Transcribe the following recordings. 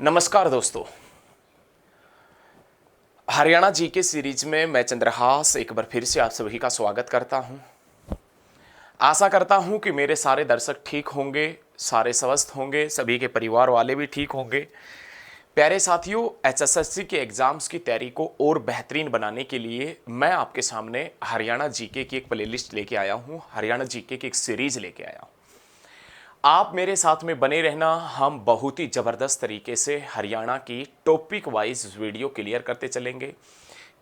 नमस्कार दोस्तों। हरियाणा जी के सीरीज में मैं चंद्रहास एक बार फिर से आप सभी का स्वागत करता हूं। आशा करता हूं कि मेरे सारे दर्शक ठीक होंगे, सारे स्वस्थ होंगे, सभी के परिवार वाले भी ठीक होंगे। प्यारे साथियों, एचएसएससी के एग्जाम्स की तैयारी को और बेहतरीन बनाने के लिए मैं आपके सामने हरियाणा जीके की एक प्लेलिस्ट लेके आया हूं, हरियाणा जीके की एक सीरीज लेके आया हूं। आप मेरे साथ में बने रहना। हम बहुत ही ज़बरदस्त तरीके से हरियाणा की टॉपिक वाइज वीडियो क्लियर करते चलेंगे।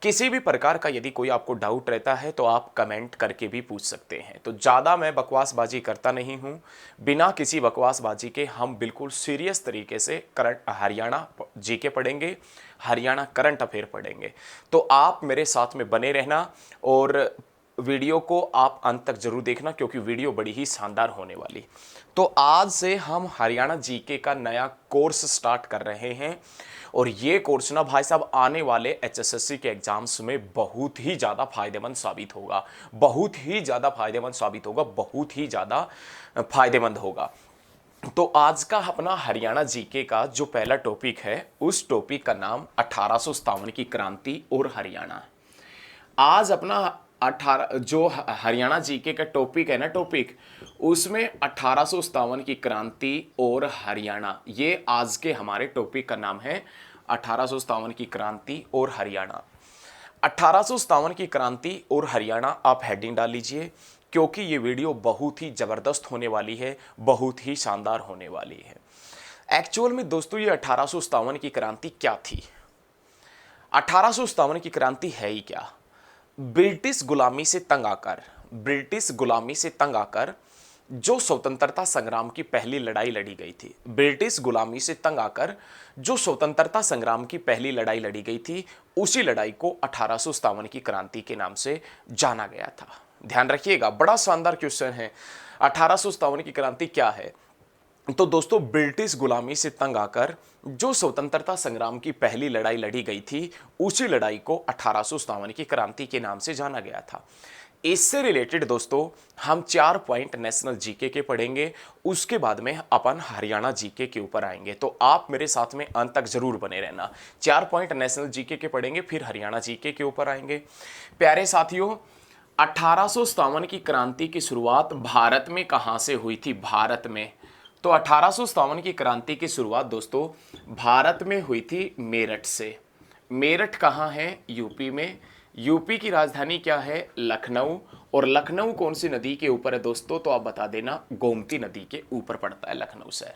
किसी भी प्रकार का यदि कोई आपको डाउट रहता है तो आप कमेंट करके भी पूछ सकते हैं। तो ज़्यादा मैं बकवासबाजी करता नहीं हूँ। बिना किसी बकवासबाजी के हम बिल्कुल सीरियस तरीके से करंट हरियाणा जीके पढ़ेंगे, हरियाणा करंट अफेयर पढ़ेंगे। तो आप मेरे साथ में बने रहना और वीडियो को आप अंत तक जरूर देखना, क्योंकि वीडियो बड़ी ही शानदार होने वाली। तो आज से हम हरियाणा जीके का नया कोर्स स्टार्ट कर रहे हैं और ये कोर्स ना भाई साहब आने वाले एचएसएससी के एग्जाम्स में बहुत ही ज़्यादा फायदेमंद साबित होगा, बहुत ही ज़्यादा फायदेमंद साबित होगा, बहुत ही ज़्यादा फायदेमंद होगा। तो आज का अपना हरियाणा जीके का जो पहला टॉपिक है, उस टॉपिक का नाम 1857 की क्रांति और हरियाणा। आज अपना 18 जो हरियाणा जीके का टॉपिक है ना, टॉपिक उसमें 1857 की क्रांति और हरियाणा, ये आज के हमारे टॉपिक का नाम है। 1857 की क्रांति और हरियाणा। 1857 की क्रांति और हरियाणा आप हेडिंग डाल लीजिए, क्योंकि ये वीडियो बहुत ही जबरदस्त होने वाली है, बहुत ही शानदार होने वाली है। एक्चुअल में दोस्तों ये 1857 की क्रांति क्या थी? 1857 की क्रांति है ही क्या? ब्रिटिश गुलामी से तंग आकर, ब्रिटिश गुलामी से तंग आकर जो स्वतंत्रता संग्राम की पहली लड़ाई लड़ी गई थी, ब्रिटिश गुलामी से तंग आकर जो स्वतंत्रता संग्राम की पहली लड़ाई लड़ी गई थी, उसी लड़ाई को 1857 की क्रांति के नाम से जाना गया था। ध्यान रखिएगा, बड़ा शानदार क्वेश्चन है। 1857 की क्रांति क्या है? तो दोस्तों, ब्रिटिश गुलामी से तंग आकर जो स्वतंत्रता संग्राम की पहली लड़ाई लड़ी गई थी, उसी लड़ाई को 1857 की क्रांति के नाम से जाना गया था। इससे रिलेटेड दोस्तों हम 4 पॉइंट नेशनल जीके के पढ़ेंगे, उसके बाद में अपन हरियाणा जीके के ऊपर आएंगे। तो आप मेरे साथ में अंत तक जरूर बने रहना। 4 पॉइंट नेशनल जीके के पढ़ेंगे, फिर हरियाणा जीके के ऊपर आएंगे। प्यारे साथियों, 1857 की क्रांति की शुरुआत भारत में कहां से हुई थी? भारत में। तो 1857 की क्रांति की शुरुआत दोस्तों भारत में हुई थी मेरठ से। मेरठ कहाँ है? यूपी में। यूपी की राजधानी क्या है? लखनऊ। और लखनऊ कौन सी नदी के ऊपर है दोस्तों? तो आप बता देना, गोमती नदी के ऊपर पड़ता है लखनऊ से।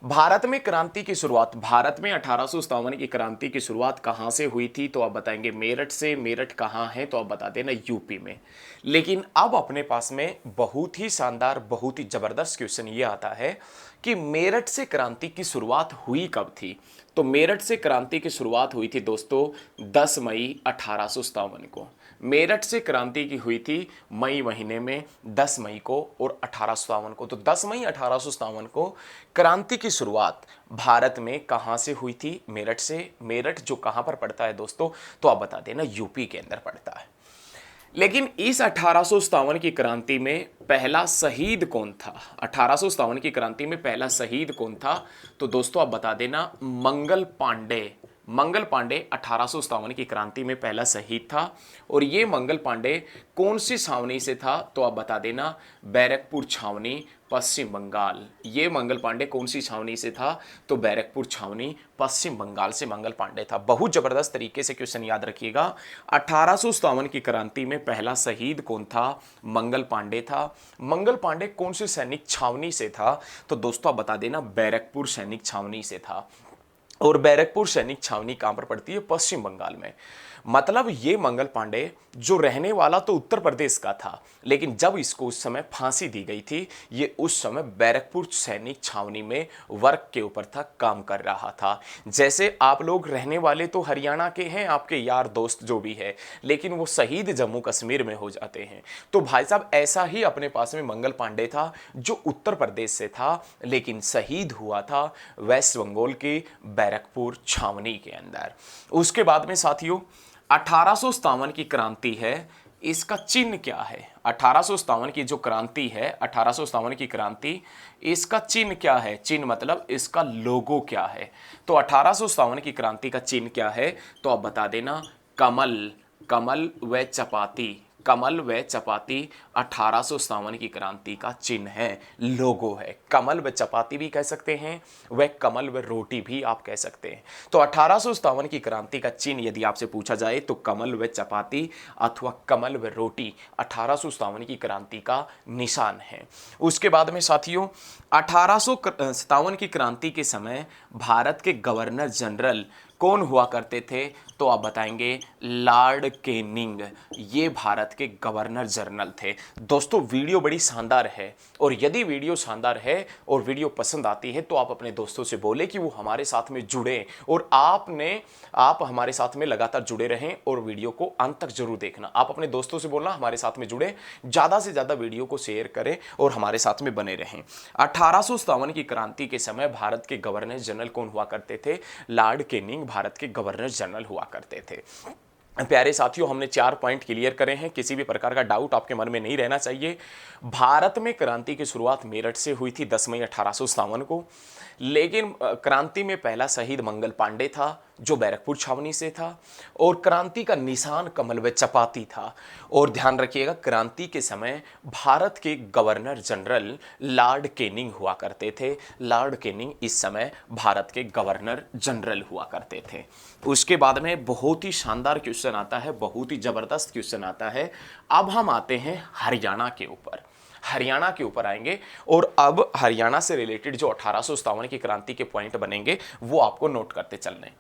भारत में क्रांति की शुरुआत, भारत में 1857 की क्रांति की शुरुआत कहां से हुई थी? तो आप बताएंगे मेरठ से। मेरठ कहां है? तो आप बता देना यूपी में। लेकिन अब अपने पास में बहुत ही शानदार, बहुत ही जबरदस्त क्वेश्चन ये आता है कि मेरठ से क्रांति की शुरुआत हुई कब थी? तो मेरठ से क्रांति की शुरुआत हुई थी दोस्तों 10 मई 1857 को। मेरठ से क्रांति की हुई थी मई महीने में, 10 मई को और 1857 को। तो 10 मई 1857 को क्रांति की शुरुआत भारत में कहां से हुई थी? मेरठ से। मेरठ जो कहां पर पड़ता है दोस्तों? तो आप बता देना, यूपी के अंदर पड़ता है। लेकिन इस 1857 की क्रांति में पहला शहीद कौन था? 1857 की क्रांति में पहला शहीद कौन था? तो दोस्तों आप बता देना, मंगल पांडे। मंगल पांडे 1857 की क्रांति में पहला शहीद था। और ये मंगल पांडे कौन सी छावनी से था? तो आप बता देना, बैरकपुर छावनी, पश्चिम बंगाल। ये मंगल पांडे कौन सी छावनी से था? तो बैरकपुर छावनी, पश्चिम बंगाल से मंगल पांडे था। बहुत जबरदस्त तरीके से क्वेश्चन याद रखिएगा। 1857 की क्रांति में पहला शहीद कौन था? मंगल पांडे था। मंगल पांडे कौन सी सैनिक छावनी से था? तो दोस्तों आप बता देना, बैरकपुर सैनिक छावनी से था। और बैरकपुर सैनिक छावनी कहां पर पड़ती है? पश्चिम बंगाल में। मतलब ये मंगल पांडे जो रहने वाला तो उत्तर प्रदेश का था, लेकिन जब इसको उस समय फांसी दी गई थी, ये उस समय बैरकपुर सैनिक छावनी में वर्क के ऊपर था, काम कर रहा था। जैसे आप लोग रहने वाले तो हरियाणा के हैं, आपके यार दोस्त जो भी है, लेकिन वो शहीद जम्मू कश्मीर में हो जाते हैं। तो भाई साहब ऐसा ही अपने पास में मंगल पांडे था, जो उत्तर प्रदेश से था, लेकिन शहीद हुआ था वेस्ट बंगाल की बैरकपुर छावनी के अंदर। उसके बाद में साथियों 1857 की क्रांति है, इसका चिन्ह क्या है? 1857 की जो क्रांति है, 1857 की क्रांति, इसका चिन्ह क्या है? चिन्ह मतलब इसका लोगो क्या है? तो 1857 की क्रांति का चिन्ह क्या है? तो आप बता देना, कमल, कमल व चपाती, कमल व चपाती 1857 की क्रांति का चिन्ह है, लोगो है। कमल व चपाती भी कह सकते हैं, वह कमल व रोटी भी आप कह सकते हैं। तो 1857 की क्रांति का चिन्ह यदि आपसे पूछा जाए तो कमल व चपाती अथवा कमल व रोटी 1857 की क्रांति का निशान है। उसके बाद में साथियों, 1857 की क्रांति के समय भारत के गवर्नर जनरल कौन हुआ करते थे? तो आप बताएंगे लॉर्ड कैनिंग, ये भारत के गवर्नर जनरल थे। दोस्तों वीडियो बड़ी शानदार है, और यदि वीडियो शानदार है और वीडियो पसंद आती है तो आप अपने दोस्तों से बोले कि वो हमारे साथ में जुड़े, और आप हमारे साथ में लगातार जुड़े रहें और वीडियो को अंत तक जरूर देखना। आप अपने दोस्तों से बोलना हमारे साथ में जुड़े, ज़्यादा से ज़्यादा वीडियो को शेयर करें और हमारे साथ में बने रहें। 1857 की क्रांति के समय भारत के गवर्नर जनरल कौन हुआ करते थे? लॉर्ड कैनिंग भारत के गवर्नर जनरल हुआ करते थे। प्यारे साथियों, हमने 4 पॉइंट क्लियर करे हैं, किसी भी प्रकार का डाउट आपके मन में नहीं रहना चाहिए। भारत में क्रांति की शुरुआत मेरठ से हुई थी 10 मई 1857 को, लेकिन क्रांति में पहला शहीद मंगल पांडे था जो बैरकपुर छावनी से था, और क्रांति का निशान कमल व चपाती था। और ध्यान रखिएगा, क्रांति के समय भारत के गवर्नर जनरल लॉर्ड कैनिंग हुआ करते थे। लॉर्ड कैनिंग इस समय भारत के गवर्नर जनरल हुआ करते थे। उसके बाद में बहुत ही शानदार क्वेश्चन आता है, बहुत ही जबरदस्त क्वेश्चन आता है। अब हम आते हैं हरियाणा के ऊपर, हरियाणा के ऊपर आएंगे, और अब हरियाणा से रिलेटेड जो 1857 की क्रांति के पॉइंट बनेंगे वो आपको नोट करते चलने।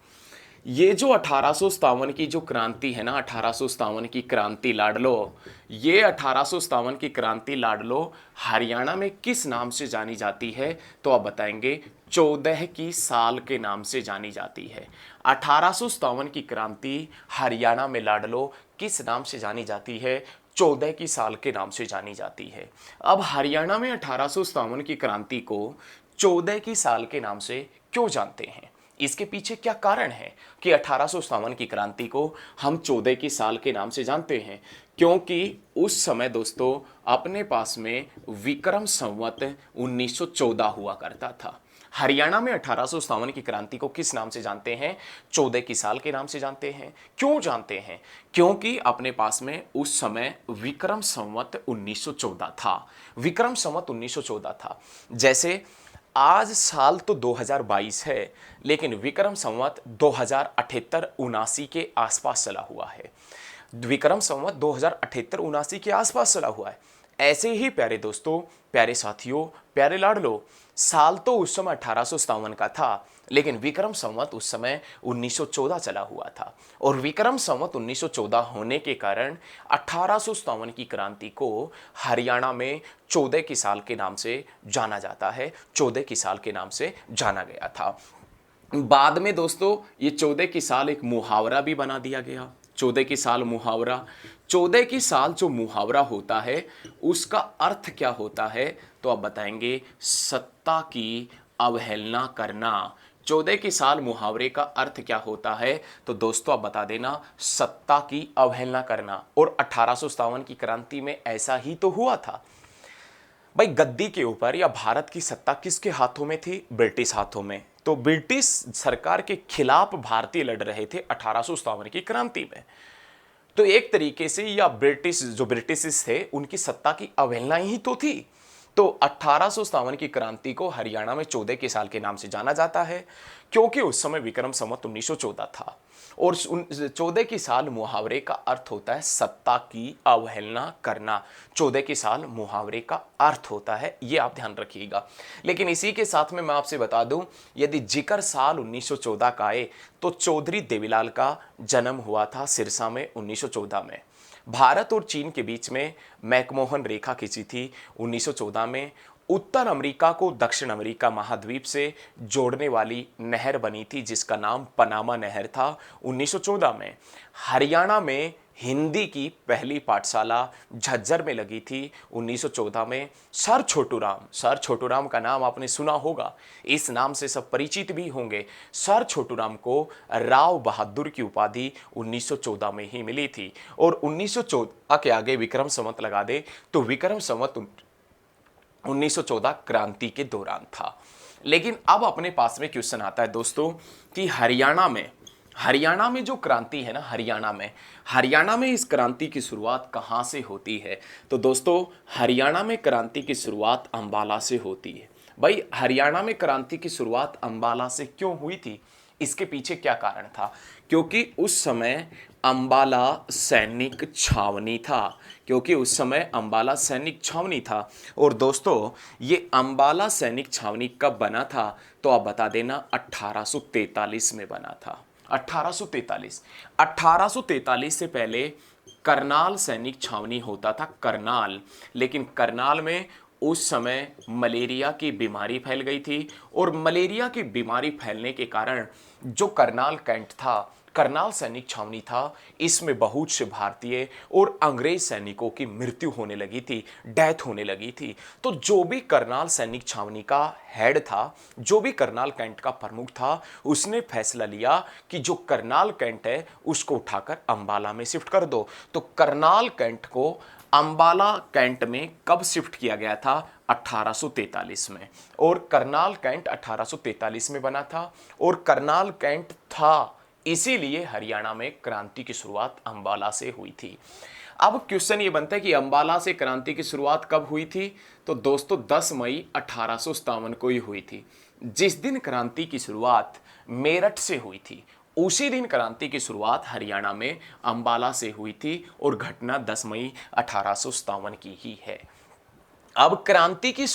ये जो 1857 की जो क्रांति है ना, 1857 की क्रांति लाडलो, ये 1857 की क्रांति लाडलो हरियाणा में किस नाम से जानी जाती है? तो आप बताएंगे 14 की साल के नाम से जानी जाती है। 1857 की क्रांति हरियाणा में लाडलो किस नाम से जानी जाती है? 14 की साल के नाम से जानी जाती है। अब हरियाणा में 1857 की क्रांति को 14 की साल के नाम से क्यों जानते हैं? इसके पीछे क्या कारण है कि 1857 की क्रांति को हम 14 की साल के नाम से जानते हैं? क्योंकि उस समय दोस्तों अपने पास में विक्रम संवत 1914 हुआ करता था। हरियाणा में 1857 की क्रांति को किस नाम से जानते हैं? 14 की साल के नाम से जानते हैं। क्यों जानते हैं? क्योंकि अपने पास में उस समय विक्रम संवत 1914 था। विक्रम संवत 1914 था। जैसे आज साल तो 2022 है, लेकिन विक्रम संवत 2078-79 के आसपास चला हुआ है। विक्रम संवत 2078-79 के आसपास चला हुआ है। ऐसे ही प्यारे दोस्तों, प्यारे साथियों, प्यारे लाडलो, साल तो उस समय 1857 का था, लेकिन विक्रम संवत उस समय 1914 चला हुआ था। और विक्रम संवत 1914 होने के कारण 1857 की क्रांति को हरियाणा में 14 की साल के नाम से जाना जाता है, 14 की साल के नाम से जाना गया था। बाद में दोस्तों ये 14 की साल एक मुहावरा भी बना दिया गया। 14 की साल मुहावरा, 14 की साल जो मुहावरा होता है उसका अर्थ क्या होता है? तो आप बताएंगे सत्ता की अवहेलना करना। 14 की साल मुहावरे का अर्थ क्या होता है? तो दोस्तों आप बता देना सत्ता की अवहेलना करना। और 1857 की क्रांति में ऐसा ही तो हुआ था। भाई गद्दी के ऊपर या भारत की सत्ता किसके हाथों में थी? ब्रिटिश हाथों में। तो ब्रिटिश सरकार के खिलाफ भारतीय लड़ रहे थे 1857 की क्रांति में। तो एक तरीके से या ब्रिटिश थे उनकी सत्ता की अवहेलना ही तो थी। तो 1857 की क्रांति को हरियाणा में 14 के साल के नाम से जाना जाता है, क्योंकि उस समय विक्रम संवत 1914 था। और 14 की साल मुहावरे का अर्थ होता है सत्ता की अवहेलना करना। 14 की साल मुहावरे का अर्थ होता है, ये आप ध्यान रखिएगा। लेकिन इसी के साथ में मैं आपसे बता दूं, यदि जिक्र साल 1914 का आए तो चौधरी देवीलाल का जन्म हुआ था सिरसा में 1914 में। भारत और चीन के बीच में मैकमोहन रेखा खींची थी 1914 में। उत्तर अमेरिका को दक्षिण अमेरिका महाद्वीप से जोड़ने वाली नहर बनी थी जिसका नाम पनामा नहर था 1914 में। हरियाणा में हिंदी की पहली पाठशाला झज्जर में लगी थी 1914 में। सर छोटू राम का नाम आपने सुना होगा, इस नाम से सब परिचित भी होंगे। सर छोटू राम को राव बहादुर की उपाधि 1914 में ही मिली थी। और 1914 के आगे विक्रम संवत लगा दे तो विक्रम संवत 1914 क्रांति के दौरान था। लेकिन अब अपने पास में क्वेश्चन आता है दोस्तों कि हरियाणा में जो क्रांति है ना, हरियाणा में इस क्रांति की शुरुआत कहां से होती है? तो दोस्तों हरियाणा में क्रांति की शुरुआत अंबाला से होती है। भाई हरियाणा में क्रांति की शुरुआत अंबाला से क्यों हुई थी? इसके पीछे क्या कारण था? क्योंकि उस समय अंबाला सैनिक छावनी था। और दोस्तों ये अंबाला सैनिक छावनी कब बना था? तो आप बता देना, 1843 में बना था। 1843 से पहले करनाल सैनिक छावनी होता था, करनाल। लेकिन करनाल में उस समय मलेरिया की बीमारी फैल गई थी। और मलेरिया की बीमारी फैलने के कारण जो करनाल कैंट था, करनाल सैनिक छावनी था, इसमें बहुत से भारतीय और अंग्रेज सैनिकों की मृत्यु होने लगी थी, डेथ होने लगी थी। तो जो भी करनाल सैनिक छावनी का हेड था, जो भी करनाल कैंट का प्रमुख था, उसने फैसला लिया कि जो करनाल कैंट है उसको उठाकर अंबाला में शिफ्ट कर दो। तो करनाल कैंट को अंबाला कैंट में कब शिफ्ट किया गया था? 1843 में। और करनाल कैंट 1843 में बना था। और करनाल कैंट था, इसीलिए हरियाणा में क्रांति की शुरुआत अंबाला से हुई थी। अब क्वेश्चन ये बनता है कि अंबाला से क्रांति की शुरुआत कब हुई थी? तो दोस्तों 10 मई 1857 को ही हुई थी। जिस दिन क्रांति की शुरुआत मेरठ से हुई थी, उसी दिन क्रांति की शुरुआत हरियाणा में अंबाला से हुई थी। और घटना 10 मई 1857 की ही है। अब क्रांति की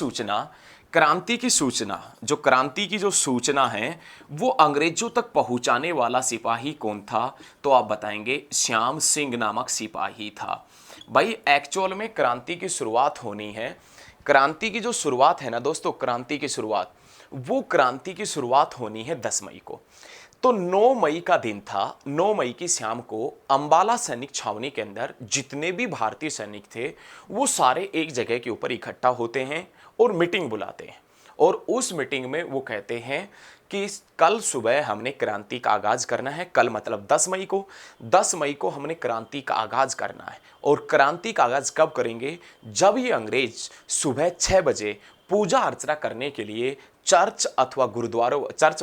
सूचना है वो अंग्रेजों तक पहुंचाने वाला सिपाही कौन था? तो आप बताएंगे, श्याम सिंह नामक सिपाही था। भाई एक्चुअल में क्रांति की शुरुआत होनी है, क्रांति की जो शुरुआत है ना दोस्तों, क्रांति की शुरुआत होनी है 10 मई को। तो 9 मई का दिन था। 9 मई की शाम को अंबाला सैनिक छावनी के अंदर जितने भी भारतीय सैनिक थे वो सारे एक जगह के ऊपर इकट्ठा होते हैं और मीटिंग बुलाते हैं। और उस मीटिंग में वो कहते हैं कि कल सुबह हमने क्रांति का आगाज करना है। कल मतलब 10 मई को हमने क्रांति का आगाज करना है। और क्रांति का आगाज कब करेंगे? जब ये अंग्रेज सुबह 6 बजे पूजा अर्चना करने के लिए चर्च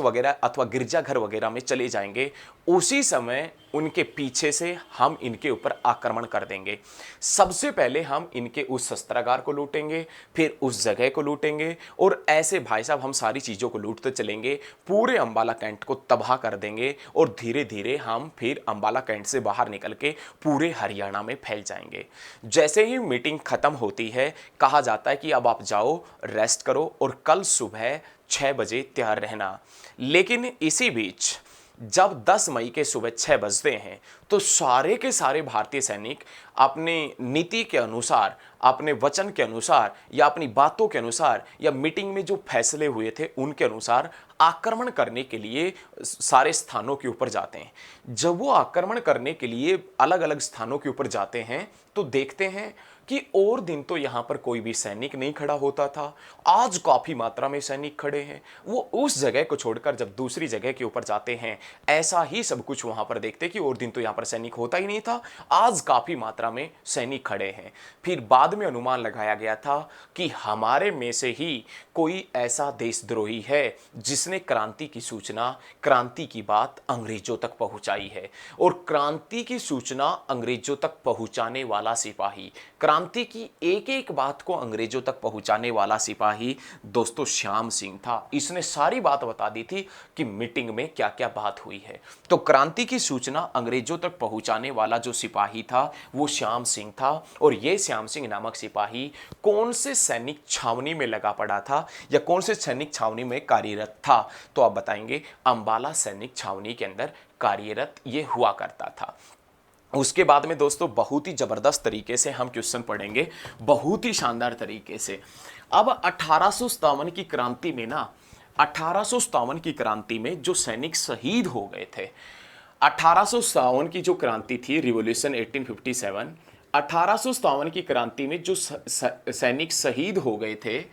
वगैरह अथवा गिरजाघर वगैरह में चले जाएंगे, उसी समय उनके पीछे से हम इनके ऊपर आक्रमण कर देंगे। सबसे पहले हम इनके उस शस्त्रागार को लूटेंगे, फिर उस जगह को लूटेंगे, और ऐसे भाई साहब हम सारी चीज़ों को लूटते चलेंगे, पूरे अंबाला कैंट को तबाह कर देंगे। और धीरे धीरे हम फिर अंबाला कैंट से बाहर निकल के पूरे हरियाणा में फैल जाएंगे। जैसे ही मीटिंग खत्म होती है, कहा जाता है कि अब आप जाओ, रेस्ट करो और कल सुबह 6 बजे तैयार रहना। लेकिन इसी बीच जब 10 मई के सुबह 6 बजते हैं तो सारे के सारे भारतीय सैनिक अपने नीति के अनुसार, अपने वचन के अनुसार, या अपनी बातों के अनुसार, या मीटिंग में जो फैसले हुए थे उनके अनुसार आक्रमण करने के लिए सारे स्थानों के ऊपर जाते हैं। जब वो आक्रमण करने के लिए अलग अलग स्थानों के ऊपर जाते हैं तो देखते हैं कि और दिन तो यहां पर कोई भी सैनिक नहीं खड़ा होता था, आज काफी मात्रा में सैनिक खड़े हैं। वो उस जगह को छोड़कर जब दूसरी जगह के ऊपर जाते हैं, ऐसा ही सब कुछ वहां पर देखते कि और दिन तो यहां पर सैनिक होता ही नहीं था, आज काफी मात्रा में सैनिक खड़े हैं। फिर बाद में अनुमान लगाया गया था कि हमारे में से ही कोई ऐसा देशद्रोही है जिसने क्रांति की सूचना, क्रांति की बात अंग्रेजों तक पहुंचाई है। और क्रांति की सूचना अंग्रेजों तक पहुंचाने वाला सिपाही, क्रांति की एक एक बात को अंग्रेजों तक पहुंचाने वाला सिपाही दोस्तों श्याम सिंह था। इसने सारी बात बता दी थी कि मीटिंग में क्या क्या बात हुई है। तो क्रांति की सूचना अंग्रेजों तक पहुंचाने वाला जो सिपाही था वो श्याम सिंह था। और ये श्याम सिंह नामक सिपाही कौन से सैनिक छावनी में लगा पड़ा था या कौन से सैनिक छावनी में कार्यरत था? तो आप बताएंगे, अंबाला सैनिक छावनी के अंदर कार्यरत ये हुआ करता था। उसके बाद में दोस्तों बहुत ही जबरदस्त तरीके से हम क्वेश्चन पढ़ेंगे, बहुत ही शानदार तरीके से। अब 1857 की क्रांति में ना, 1857 की क्रांति में जो सैनिक शहीद हो गए थे, 1857 की जो क्रांति थी, रिवॉल्यूशन 1857, 1857 की क्रांति में जो सैनिक शहीद हो गए थे,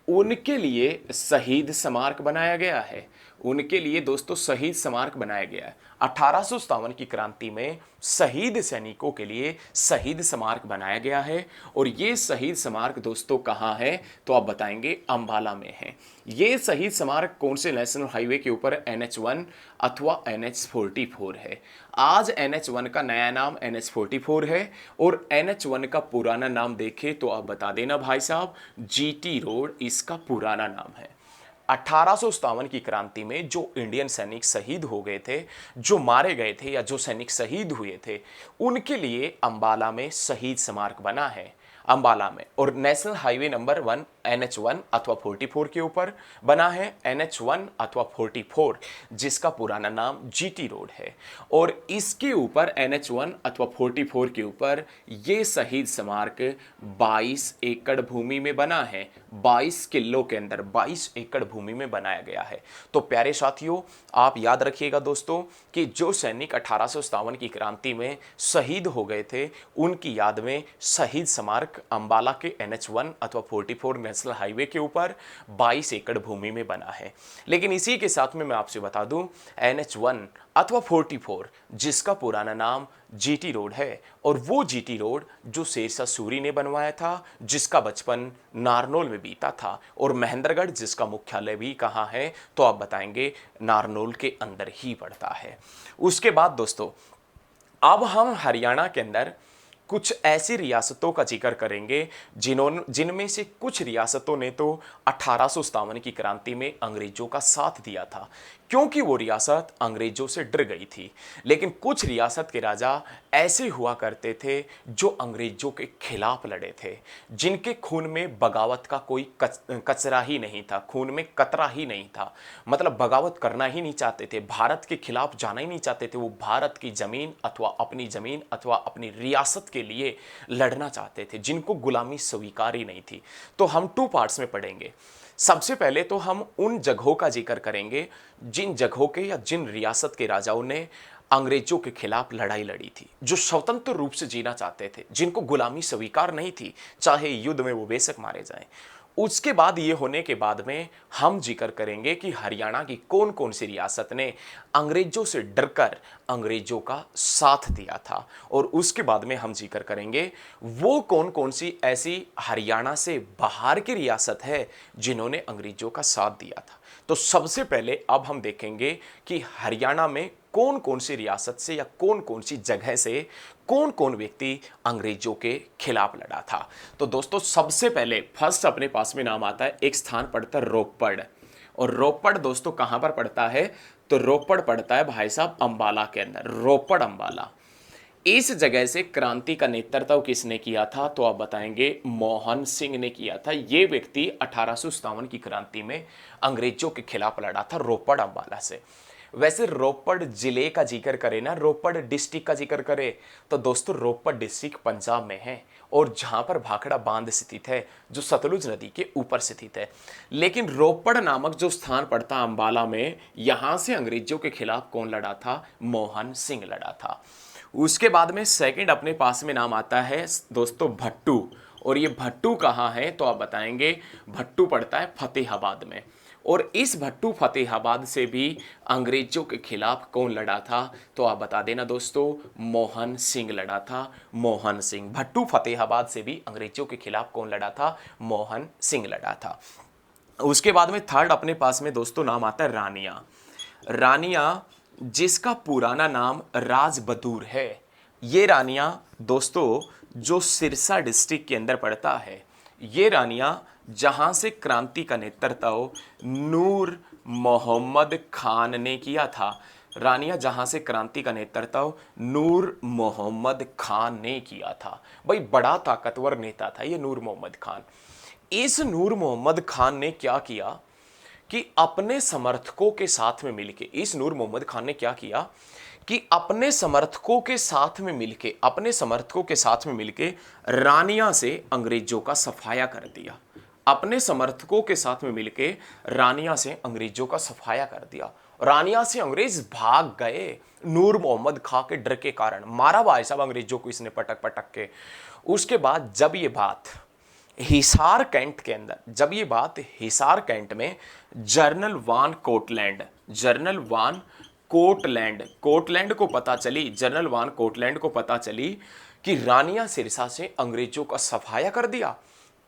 उनके लिए शहीद स्मारक बनाया गया है। उनके लिए दोस्तों शहीद स्मारक बनाया गया है। 1857 की क्रांति में शहीद सैनिकों के लिए शहीद स्मारक बनाया गया है। और ये शहीद स्मारक दोस्तों कहाँ है, तो आप बताएंगे अंबाला में है। ये शहीद स्मारक कौन से नेशनल हाईवे के ऊपर, NH1 अथवा NH44 है। आज NH1 का नया नाम NH44 है और NH1 का पुराना नाम देखें तो आप बता देना भाई साहब, GT रोड इसका पुराना नाम है। 1857 की क्रांति में जो इंडियन सैनिक शहीद हो गए थे, जो मारे गए थे या जो सैनिक शहीद हुए थे, उनके लिए अंबाला में शहीद स्मारक बना है, अंबाला में। और नेशनल हाईवे नंबर 1 NH1 अथवा 44 के ऊपर बना है, NH1 अथवा 44, जिसका पुराना नाम GT रोड है। और इसके ऊपर NH1 अथवा 44 के ऊपर ये शहीद स्मारक 22 एकड़ भूमि में बना है। 22 किलो के अंदर 22 एकड़ भूमि में बनाया गया है। तो प्यारे साथियों, आप याद रखिएगा दोस्तों कि जो सैनिक 1857 की क्रांति में शहीद हो गए थे, उनकी याद में शहीद स्मारक अंबाला के NH1 अथवा 44 नेशनल हाईवे के ऊपर 22 एकड़ भूमि में बना है। लेकिन इसी के साथ में मैं आपसे बता दूं, NH1 अथवा 44 जिसका पुराना नाम GT रोड है, और वो GT रोड जो शेरशाह सूरी ने बनवाया था, जिसका बचपन नारनौल में बीता था, और महेंद्रगढ़ जिसका मुख्यालय भी कहाँ है, तो आप बताएंगे नारनौल के अंदर ही पड़ता है। उसके बाद दोस्तों अब हम हरियाणा के अंदर कुछ ऐसी रियासतों का जिक्र करेंगे जिनमें से कुछ रियासतों ने तो 1857 की क्रांति में अंग्रेजों का साथ दिया था, क्योंकि वो रियासत अंग्रेजों से डर गई थी। लेकिन कुछ रियासत के राजा ऐसे हुआ करते थे जो अंग्रेजों के खिलाफ लड़े थे, जिनके खून में बगावत का कोई कचरा ही नहीं था, खून में कतरा ही नहीं था। मतलब बगावत करना ही नहीं चाहते थे, भारत के खिलाफ जाना ही नहीं चाहते थे। वो भारत की जमीन अथवा अपनी रियासत के लिए लड़ना चाहते थे, जिनको गुलामी स्वीकार ही नहीं थी। तो हम 2 पार्ट्स में पढ़ेंगे। सबसे पहले तो हम उन जगहों का जिक्र करेंगे जिन जगहों के या जिन रियासत के राजाओं ने अंग्रेजों के खिलाफ लड़ाई लड़ी थी, जो स्वतंत्र रूप से जीना चाहते थे, जिनको गुलामी स्वीकार नहीं थी, चाहे युद्ध में वो बेशक मारे जाएं। उसके बाद ये होने के बाद में हम जिक्र करेंगे कि हरियाणा की कौन कौन सी रियासत ने अंग्रेजों से डरकर अंग्रेजों का साथ दिया था, और उसके बाद में हम जिक्र करेंगे वो कौन कौन सी ऐसी हरियाणा से बाहर की रियासत है जिन्होंने अंग्रेजों का साथ दिया था। तो सबसे पहले अब हम देखेंगे कि हरियाणा में कौन कौन सी रियासत से या कौन कौन सी जगह से कौन कौन व्यक्ति अंग्रेजों के खिलाफ लड़ा था। तो दोस्तों सबसे पहले फर्स्ट अपने पास में नाम आता है, एक स्थान पड़ता है रोपड़। और रोपड़ दोस्तों कहां पर पड़ता है, तो रोपड़ पड़ता है भाई साहब अंबाला के अंदर, रोपड़ अंबाला। इस जगह से क्रांति का नेतृत्व किसने किया था, तो आप बताएंगे मोहन सिंह ने किया था। यह व्यक्ति 1857 की क्रांति में अंग्रेजों के खिलाफ लड़ा था रोपड़ अंबाला से। वैसे रोपड़ जिले का जिक्र करें ना, रोपड़ डिस्ट्रिक्ट का जिक्र करें, तो दोस्तों रोपड़ डिस्ट्रिक्ट पंजाब में है, और जहां पर भाखड़ा बांध स्थित है जो सतलुज नदी के ऊपर स्थित है। लेकिन रोपड़ नामक जो स्थान पड़ता अंबाला में, यहां से अंग्रेजों के खिलाफ कौन लड़ा था, मोहन सिंह लड़ा था। उसके बाद में सेकंड अपने पास में नाम आता है दोस्तों भट्टू। और ये भट्टू कहाँ है, तो आप बताएंगे भट्टू पड़ता है फतेहाबाद में। और इस भट्टू फतेहाबाद से भी अंग्रेजों के खिलाफ कौन लड़ा था, तो आप बता देना दोस्तों, मोहन सिंह लड़ा था। मोहन सिंह, भट्टू फतेहाबाद से भी अंग्रेजों के खिलाफ कौन लड़ा था, मोहन सिंह लड़ा था। उसके बाद में थर्ड अपने पास में दोस्तों नाम आता है रानिया। रानिया जिसका पुराना नाम राजबदूर है। ये रानिया दोस्तों जो सिरसा डिस्ट्रिक्ट के अंदर पड़ता है। ये रानिया जहां से क्रांति का नेतृत्व नूर मोहम्मद खान ने किया था। रानिया जहां से क्रांति का नेतृत्व नूर मोहम्मद खान ने किया था। भाई बड़ा ताकतवर नेता था ये नूर मोहम्मद खान। इस नूर मोहम्मद खान ने क्या किया कि अपने समर्थकों के साथ में मिलके, इस नूर मोहम्मद खान ने क्या किया कि अपने समर्थकों के साथ में मिलके रानिया से अंग्रेजों का सफाया कर दिया। अपने समर्थकों के साथ में मिलके रानिया से अंग्रेजों का सफाया कर दिया। रानिया से अंग्रेज भाग गए। नूर मोहम्मद खां के डर के कारण मारा भाई साहब अंग्रेजों को इसने पटक पटक के। उसके बाद जब ये बात हिसार कैंट के अंदर, जब ये बात हिसार कैंट में जनरल वान कोटलैंड को पता चली, जनरल वान कोटलैंड को पता चली कि रानिया सिरसा से अंग्रेजों का सफाया कर दिया,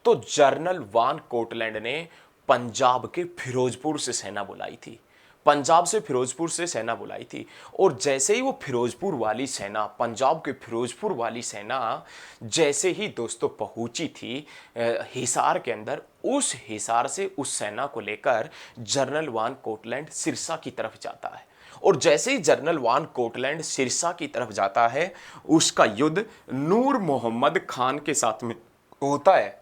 तो जनरल वान कोटलैंड ने पंजाब के फिरोजपुर से सेना बुलाई थी। पंजाब से फिरोजपुर से सेना बुलाई थी। और जैसे ही वो फिरोजपुर वाली सेना, पंजाब के फिरोजपुर वाली सेना जैसे ही दोस्तों पहुंची थी हिसार के अंदर, उस हिसार से उस सेना को लेकर जनरल वान कोटलैंड सिरसा की तरफ जाता है। और जैसे ही जनरल वान कोटलैंड सिरसा की तरफ जाता है, उसका युद्ध नूर मोहम्मद खान के साथ में होता है।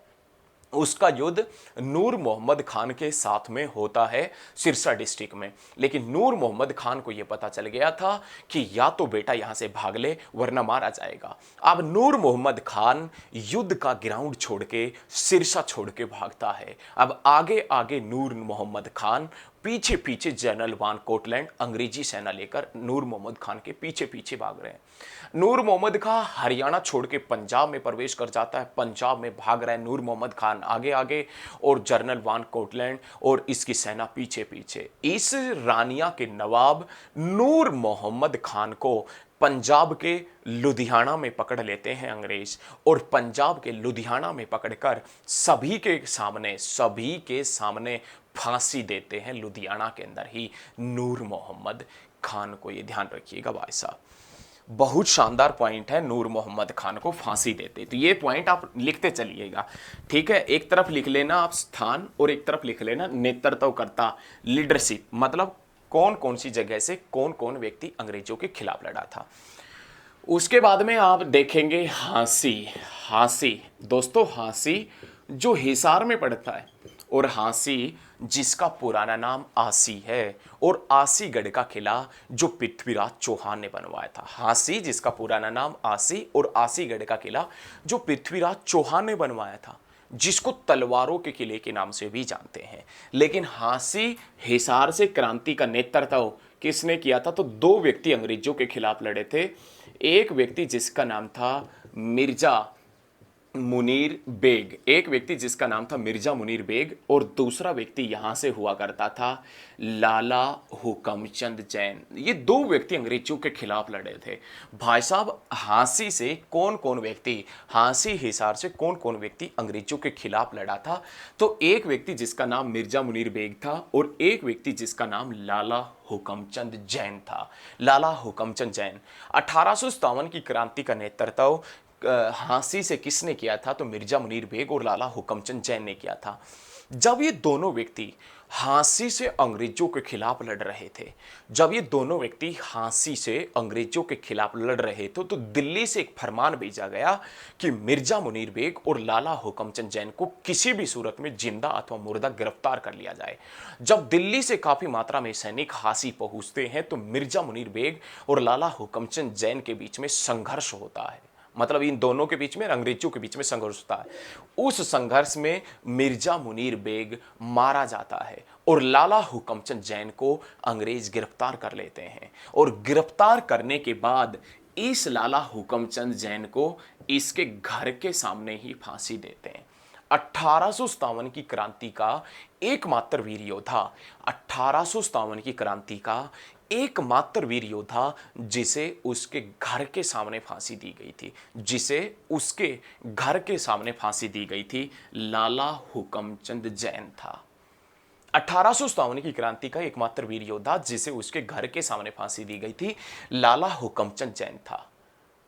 उसका युद्ध नूर मोहम्मद खान के साथ में होता है सिरसा डिस्ट्रिक्ट में। लेकिन नूर मोहम्मद खान को यह पता चल गया था कि या तो बेटा यहां से भाग ले वरना मारा जाएगा। अब नूर मोहम्मद खान युद्ध का ग्राउंड छोड़ के सिरसा छोड़ के भागता है। अब आगे आगे नूर मोहम्मद खान, पीछे पीछे जनरल वान कोटलैंड अंग्रेजी सेना लेकर नूर मोहम्मद खान के पीछे पीछे भाग रहे हैं। नूर मोहम्मद खान हरियाणा छोड़ के पंजाब में प्रवेश कर जाता है। पंजाब में भाग रहा है नूर मोहम्मद खान आगे आगे और जनरल वान कोटलैंड और इसकी सेना पीछे पीछे। इस रानिया के नवाब नूर मोहम्मद खान को पंजाब के लुधियाना में पकड़ लेते हैं अंग्रेज, और पंजाब के लुधियाना में पकड़कर सभी के सामने फांसी देते हैं लुधियाना के अंदर ही नूर मोहम्मद खान को। ये ध्यान रखिएगा भाई साहब, बहुत शानदार पॉइंट है, नूर मोहम्मद खान को फांसी देते। तो ये पॉइंट आप लिखते चलिएगा, ठीक है। एक तरफ लिख लेना आप स्थान और एक तरफ लिख लेना नेतृत्वकर्ता, लीडरशिप, मतलब कौन कौन सी जगह से कौन कौन व्यक्ति अंग्रेजों के खिलाफ लड़ा था। उसके बाद में आप देखेंगे हांसी दोस्तों, हांसी जो हिसार में पड़ता है, और हांसी जिसका पुराना नाम आसी है, और आसीगढ़ का किला जो पृथ्वीराज चौहान ने बनवाया था। हांसी जिसका पुराना नाम आसी, और आसीगढ़ का किला जो पृथ्वीराज चौहान ने बनवाया था, जिसको तलवारों के किले के नाम से भी जानते हैं। लेकिन हांसी हिसार से क्रांति का नेतृत्व किसने किया था? तो दो व्यक्ति अंग्रेजों के खिलाफ लड़े थे। एक व्यक्ति जिसका नाम था मिर्जा मुनीर बेग, और दूसरा व्यक्ति यहां से हुआ करता था लाला हुकमचंद जैन। ये दो व्यक्ति अंग्रेजों के खिलाफ लड़े थे भाई साहब। हांसी हिसार से कौन कौन व्यक्ति अंग्रेजों के खिलाफ लड़ा था? तो एक व्यक्ति जिसका नाम मिर्जा मुनीर बेग था, और एक व्यक्ति जिसका नाम लाला हुकमचंद जैन था। लाला हुकमचंद जैन 1857 की क्रांति का नेतृत्व हांसी से किसने किया था? तो मिर्जा मुनीर बेग और लाला हुकमचंद जैन ने किया था। जब ये दोनों व्यक्ति हांसी से अंग्रेजों के खिलाफ लड़ रहे थे, तो दिल्ली से एक फरमान भेजा गया कि मिर्जा मुनीर बेग और लाला हुकमचंद जैन को किसी भी सूरत में जिंदा अथवा मुर्दा गिरफ्तार कर लिया जाए। जब दिल्ली से काफी मात्रा में सैनिक हांसी पहुंचते हैं, तो मिर्जा मुनीर बेग और लाला हुकमचंद जैन के बीच में संघर्ष होता है। मतलब इन दोनों के बीच में, अंग्रेजों के बीच में संघर्ष होता है। उस संघर्ष में मिर्जा मुनीर बेग मारा जाता है, और लाला हुकमचंद जैन को अंग्रेज गिरफ्तार कर लेते हैं। और गिरफ्तार करने के बाद इस लाला हुकमचंद जैन को इसके घर के सामने ही फांसी देते हैं। 1857 की क्रांति का एकमात्र वीर योद्धा, 1857 की क्रांति का एकमात्र वीर योद्धा जिसे उसके घर के सामने फांसी दी गई थी, लाला हुकमचंद जैन था। 1857 की क्रांति का एकमात्र वीर योद्धा जिसे उसके घर के सामने फांसी दी गई थी, लाला हुकमचंद जैन था।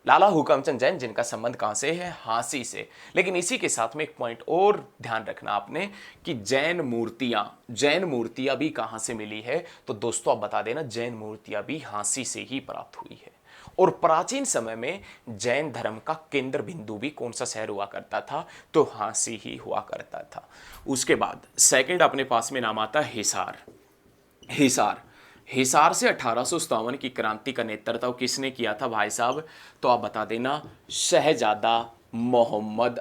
लाला हुकमचंद जैन जिनका संबंध कहां से है? हांसी से। लेकिन इसी के साथ में एक पॉइंट और ध्यान रखना आपने कि जैन मूर्तियां भी कहां से मिली है? तो दोस्तों आप बता देना, जैन मूर्तियां भी हांसी से ही प्राप्त हुई है। और प्राचीन समय में जैन धर्म का केंद्र बिंदु भी कौन सा शहर हुआ करता था? तो हांसी ही हुआ करता था। उसके बाद सेकंड अपने पास में नाम आता है हिसार से 1857 की क्रांति का नेतृत्व किसने किया था भाई साहब? तो आप बता देना, शहजादा मोहम्मद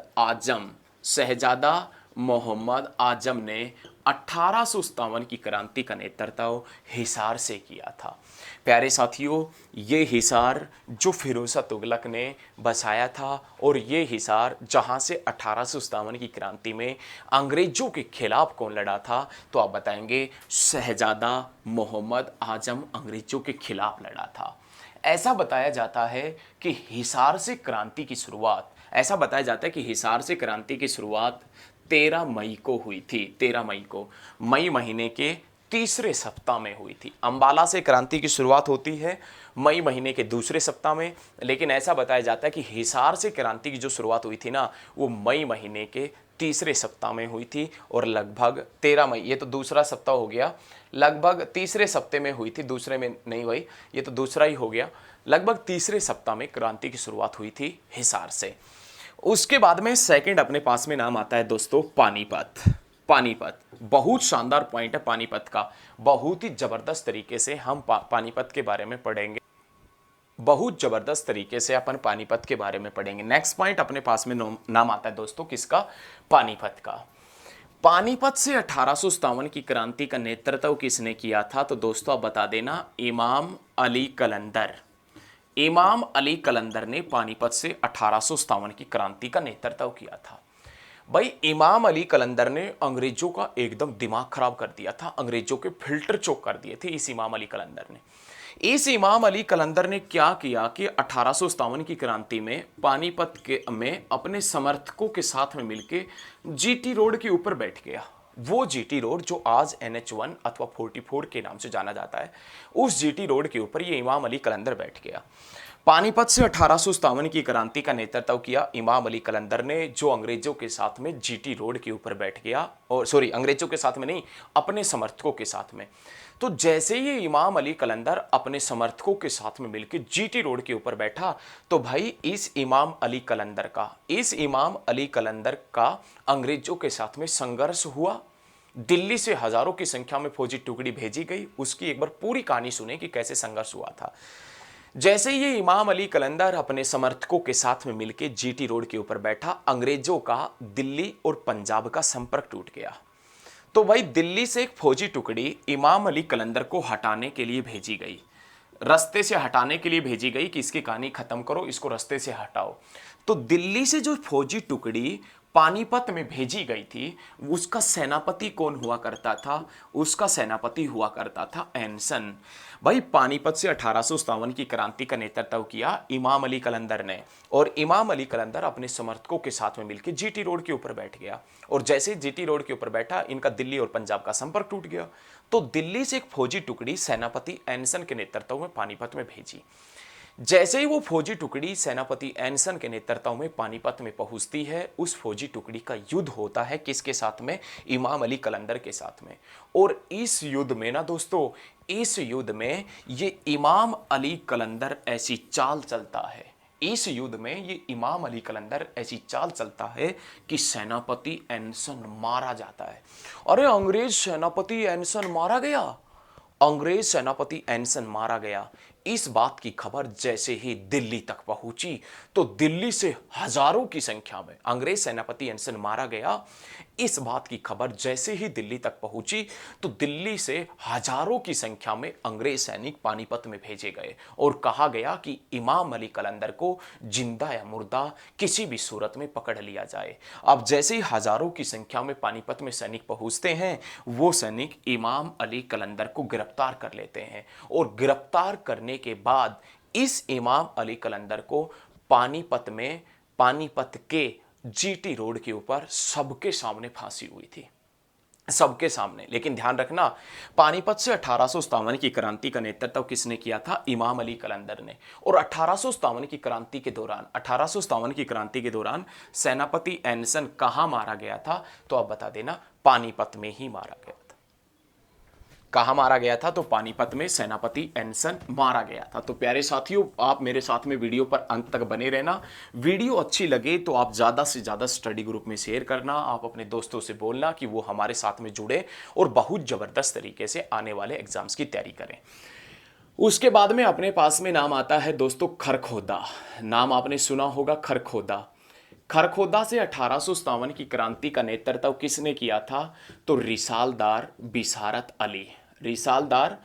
आजम ने 1857 की क्रांति का नेतृत्व हिसार से किया था। प्यारे साथियों, ये हिसार जो फिरोज़ तुगलक ने बसाया था और ये हिसार जहाँ से 1857 की क्रांति में अंग्रेजों के खिलाफ कौन लड़ा था, तो आप बताएंगे शहजादा मोहम्मद आजम अंग्रेजों के खिलाफ लड़ा था। ऐसा बताया जाता है कि हिसार से क्रांति की शुरुआत ऐसा बताया जाता है कि हिसार से क्रांति की शुरुआत 13 मई को हुई थी। 13 मई को, मई महीने के तीसरे सप्ताह में हुई थी। अंबाला से क्रांति की शुरुआत होती है मई महीने के दूसरे सप्ताह में, लेकिन ऐसा बताया जाता है कि हिसार से क्रांति की जो शुरुआत हुई थी ना, वो मई महीने के तीसरे सप्ताह में हुई थी और लगभग 13 मई, ये तो दूसरा सप्ताह हो गया, लगभग तीसरे सप्ताह में हुई थी, दूसरे में नहीं हुई, ये तो दूसरा ही हो गया। लगभग तीसरे सप्ताह में क्रांति की शुरुआत हुई थी हिसार से। उसके बाद में सेकंड अपने पास में नाम आता है दोस्तों पानीपत। पानीपत बहुत शानदार पॉइंट है पानीपत का, बहुत ही जबरदस्त तरीके से हम पानीपत के बारे में पढ़ेंगे, बहुत जबरदस्त तरीके से अपन पानीपत के बारे में पढ़ेंगे। नेक्स्ट पॉइंट अपने पास में नाम आता है दोस्तों किसका, पानीपत का। पानीपत से 1857 की क्रांति का नेतृत्व किसने किया था, तो दोस्तों आप बता देना, इमाम अली कलंदर। इमाम अली कलंदर ने पानीपत से 1857 की क्रांति का नेतृत्व किया था। भाई इमाम अली कलंदर ने अंग्रेजों का एकदम दिमाग खराब कर दिया था, अंग्रेजों के फिल्टर चोक कर दिए थे इस इमाम अली कलंदर ने। इस इमाम अली कलंदर ने क्या किया कि 1857 की क्रांति में पानीपत के में अपने समर्थकों के साथ में मिलके जीटी रोड के ऊपर बैठ गया। वो जीटी रोड जो आज NH1 अथवा 44 के नाम से जाना जाता है, उस जीटी रोड के ऊपर ये इमाम अली कलंदर बैठ गया। पानीपत से 1857 की क्रांति का नेतृत्व किया इमाम अली कलंदर ने, जो अंग्रेजों के साथ में जीटी रोड के ऊपर बैठ गया, और सॉरी अंग्रेजों के साथ में नहीं, अपने समर्थकों के साथ में। तो जैसे ही इमाम अली कलंदर अपने समर्थकों के साथ में मिलकर जीटी रोड के ऊपर बैठा, तो भाई इस इमाम अली कलंदर का अंग्रेजों के साथ में संघर्ष हुआ। दिल्ली से हजारों की संख्या में फौजी टुकड़ी भेजी गई। उसकी एक बार पूरी कहानी सुने कि कैसे संघर्ष हुआ था। जैसे ये इमाम अली कलंदर अपने समर्थकों के साथ में मिलकर जीटी रोड के ऊपर बैठा, अंग्रेजों का दिल्ली और पंजाब का संपर्क टूट गया। तो भाई दिल्ली से एक फौजी टुकड़ी इमाम अली कलंदर को हटाने के लिए भेजी गई, रास्ते से हटाने के लिए भेजी गई कि इसकी कहानी खत्म करो, इसको रास्ते से हटाओ। तो दिल्ली से जो फौजी टुकड़ी पानीपत में भेजी गई थी, उसका सेनापति कौन हुआ करता था, उसका सेनापति हुआ करता था एनसन। भाई पानीपत से 1857 की क्रांति का नेतृत्व किया इमाम अली कलंदर ने, और इमाम अली कलंदर अपने समर्थकों के साथ में मिलकर जीटी रोड के ऊपर बैठ गया। और जैसे जीटी रोड के ऊपर बैठा, इनका दिल्ली और पंजाब का संपर्क टूट गया। तो दिल्ली से एक फौजी टुकड़ी सेनापति एनसन के नेतृत्व में पानीपत में भेजी। जैसे ही वो फौजी टुकड़ी सेनापति एनसन के नेतृत्व में पानीपत में पहुंचती है, उस फौजी टुकड़ी का युद्ध होता है किसके साथ में, इमाम अली कलंदर के साथ में। और इस युद्ध में ना दोस्तों, इस युद्ध में ये इमाम अली कलंदर ऐसी चाल चलता है, इस युद्ध में ये इमाम अली कलंदर ऐसी चाल चलता है कि सेनापति एनसन मारा जाता है। अरे अंग्रेज सेनापति एनसन मारा गया, अंग्रेज सेनापति एनसन मारा गया। इस बात की खबर जैसे ही दिल्ली तक पहुंची, तो दिल्ली से हजारों की संख्या में अंग्रेज सेनापति एनसन मारा गया। इस बात की खबर जैसे ही दिल्ली तक पहुंची, तो दिल्ली से हजारों की संख्या में अंग्रेज सैनिक पानीपत में भेजे गए और कहा गया कि इमाम अली कलंदर को जिंदा या मुर्दा किसी भी सूरत में पकड़ लिया जाए। अब जैसे ही हजारों की संख्या में पानीपत में सैनिक पहुंचते हैं, वो सैनिक इमाम अली कलंदर को गिरफ्तार कर लेते हैं, और गिरफ्तार करने के बाद इस इमाम अली कलंदर को पानीपत के जीटी रोड के ऊपर सबके सामने फांसी हुई थी, सबके सामने। लेकिन ध्यान रखना, पानीपत से 1857 की क्रांति का नेतृत्व किसने किया था, इमाम अली कलंदर ने। और 1857 की क्रांति के दौरान सेनापति एनसन कहां मारा गया था, तो आप बता देना, पानीपत में ही मारा गया था। कहां मारा गया था, तो पानीपत में सेनापति एनसन मारा गया था। तो प्यारे साथियों, आप मेरे साथ में वीडियो पर अंत तक बने रहना। वीडियो अच्छी लगे तो आप ज़्यादा से ज़्यादा स्टडी ग्रुप में शेयर करना, आप अपने दोस्तों से बोलना कि वो हमारे साथ में जुड़े और बहुत ज़बरदस्त तरीके से आने वाले एग्जाम्स की तैयारी करें। उसके बाद में अपने पास में नाम आता है दोस्तों खरखोदा। नाम आपने सुना होगा खरखोदा। खरखोदा से 1857 की क्रांति का नेतृत्व किसने किया था? तो रिसालदार बिसारत अली। रिसालदार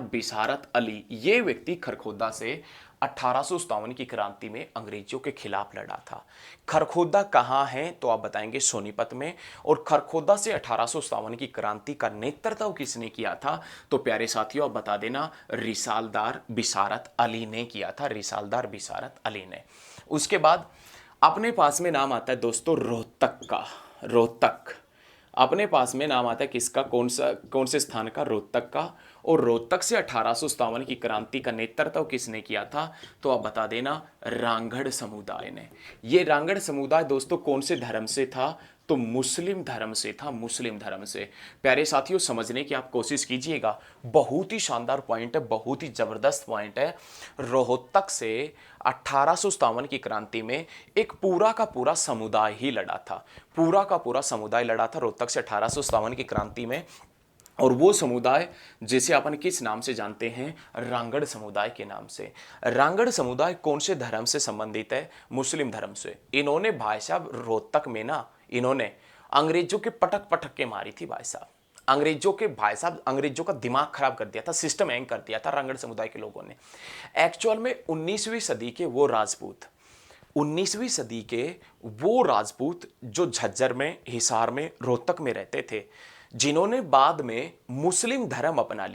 बिसारत अली ये व्यक्ति खरखोदा से 1857 की क्रांति में अंग्रेजों के खिलाफ लड़ा था। खरखोदा कहाँ है? तो आप बताएंगे सोनीपत में। और खरखोदा से 1857 की क्रांति का नेतृत्व किसने किया था? तो प्यारे साथियों आप बता देना, रिसालदार बिसारत अली ने किया था, रिसालदार बिसारत अली ने। उसके बाद अपने पास में नाम आता है दोस्तों रोहतक का। रोहतक अपने पास में नाम आता है किसका? कौन से स्थान का? रोहतक का। और रोहतक से 1857 की क्रांति का नेतृत्व किसने किया था? तो आप बता देना, रांगड़ समुदाय ने। ये रांगड़ समुदाय दोस्तों कौन से धर्म से था? तो मुस्लिम धर्म से था, मुस्लिम धर्म से। प्यारे साथियों समझने की आप कोशिश कीजिएगा, बहुत ही शानदार पॉइंट है, बहुत ही जबरदस्त पॉइंट है। रोहतक से 1857 की क्रांति में एक पूरा का पूरा समुदाय ही लड़ा था, पूरा का पूरा समुदाय लड़ा था रोहतक से 1857 की क्रांति में। और वो समुदाय जिसे अपन किस नाम से जानते हैं? रांगड़ समुदाय के नाम से। रांगड़ समुदाय कौन से धर्म से संबंधित है? मुस्लिम धर्म से। इन्होंने भाई साहब रोहतक में ना, इन्होंने अंग्रेजों के पटक पटक के मारी थी भाई साहब। अंग्रेजों का दिमाग खराब कर दिया था, सिस्टम हैंग कर दिया था रांगड़ समुदाय के लोगों ने। एक्चुअल में 19वीं सदी के वो राजपूत, 19वीं सदी के वो राजपूत जो झज्जर में, हिसार में, रोहतक में रहते थे, जिन्होंने बाद में मुस्लिम धर्म अपना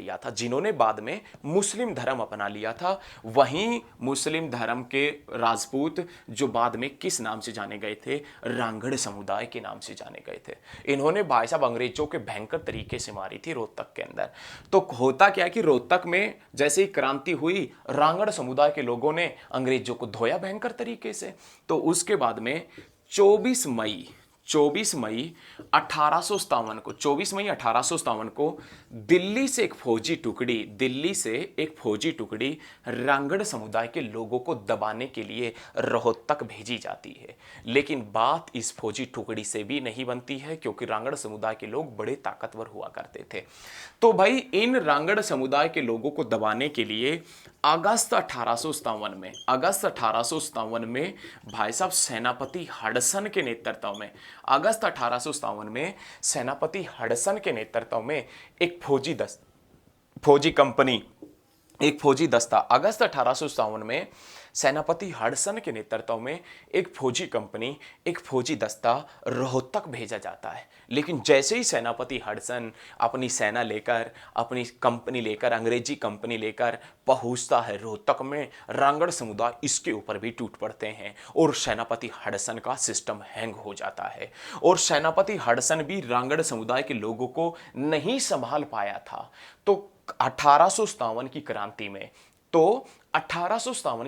लिया था, वहीं मुस्लिम धर्म के राजपूत जो बाद में किस नाम से जाने गए थे? रांगड़ समुदाय के नाम से जाने गए थे। इन्होंने भाई साहब अंग्रेजों के भयंकर तरीके से मारी थी रोहतक के अंदर। तो होता क्या कि रोहतक में जैसे ही क्रांति हुई, रांगड़ समुदाय के लोगों ने अंग्रेजों को धोया भयंकर तरीके से। तो उसके बाद में 24 मई 1857 को दिल्ली से एक फौजी टुकड़ी रांगड़ समुदाय के लोगों को दबाने के लिए रोहतक भेजी जाती है। लेकिन बात इस फौजी टुकड़ी से भी नहीं बनती है, क्योंकि रांगड़ समुदाय के लोग बड़े ताकतवर हुआ करते थे। तो भाई इन रांगड़ समुदाय के लोगों को दबाने के लिए अगस्त 1857 में भाई साहब सेनापति हडसन के नेतृत्व में, अगस्त 1857 में सेनापति हडसन के नेतृत्व में एक फौजी दस्ता अगस्त 1857 में सेनापति हडसन के नेतृत्व में एक फौजी दस्ता रोहतक भेजा जाता है। लेकिन जैसे ही सेनापति हडसन अपनी सेना लेकर, अपनी कंपनी लेकर, अंग्रेजी कंपनी लेकर पहुंचता है रोहतक में, रांगड़ समुदाय इसके ऊपर भी टूट पड़ते हैं और सेनापति हडसन का सिस्टम हैंग हो जाता है। और सेनापति हडसन भी रांगड़ समुदाय के लोगों को नहीं संभाल पाया था। तो 1857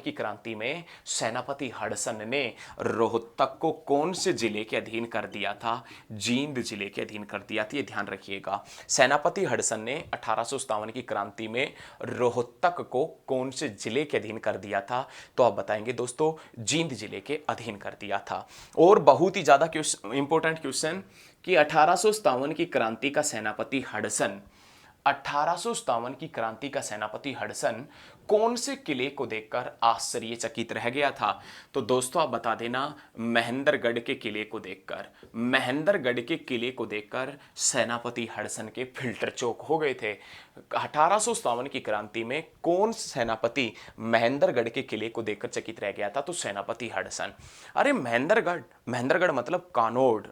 की क्रांति में सेनापति हडसन ने रोहतक को कौन से जिले के अधीन कर दिया था? जींद जिले के अधीन कर दिया था। ये ध्यान रखिएगा, सेनापति हडसन ने 1857 की क्रांति में रोहतक को कौन से जिले के अधीन कर दिया था? तो आप बताएंगे दोस्तों, जींद जिले के अधीन कर दिया था। और बहुत ही ज्यादा इंपॉर्टेंट क्वेश्चन कि 1857 की क्रांति का सेनापति हडसन 1857 की क्रांति का सेनापति हडसन कौन से किले को देखकर आश्चर्यचकित रह गया था? तो दोस्तों आप बता देना, महेंद्रगढ़ के किले को देखकर सेनापति हडसन के फिल्टर चौक हो गए थे। 1857 की क्रांति में कौन सेनापति महेंद्रगढ़ के किले को देखकर चकित रह गया था? तो सेनापति हडसन। अरे महेंद्रगढ़ मतलब कानोड़,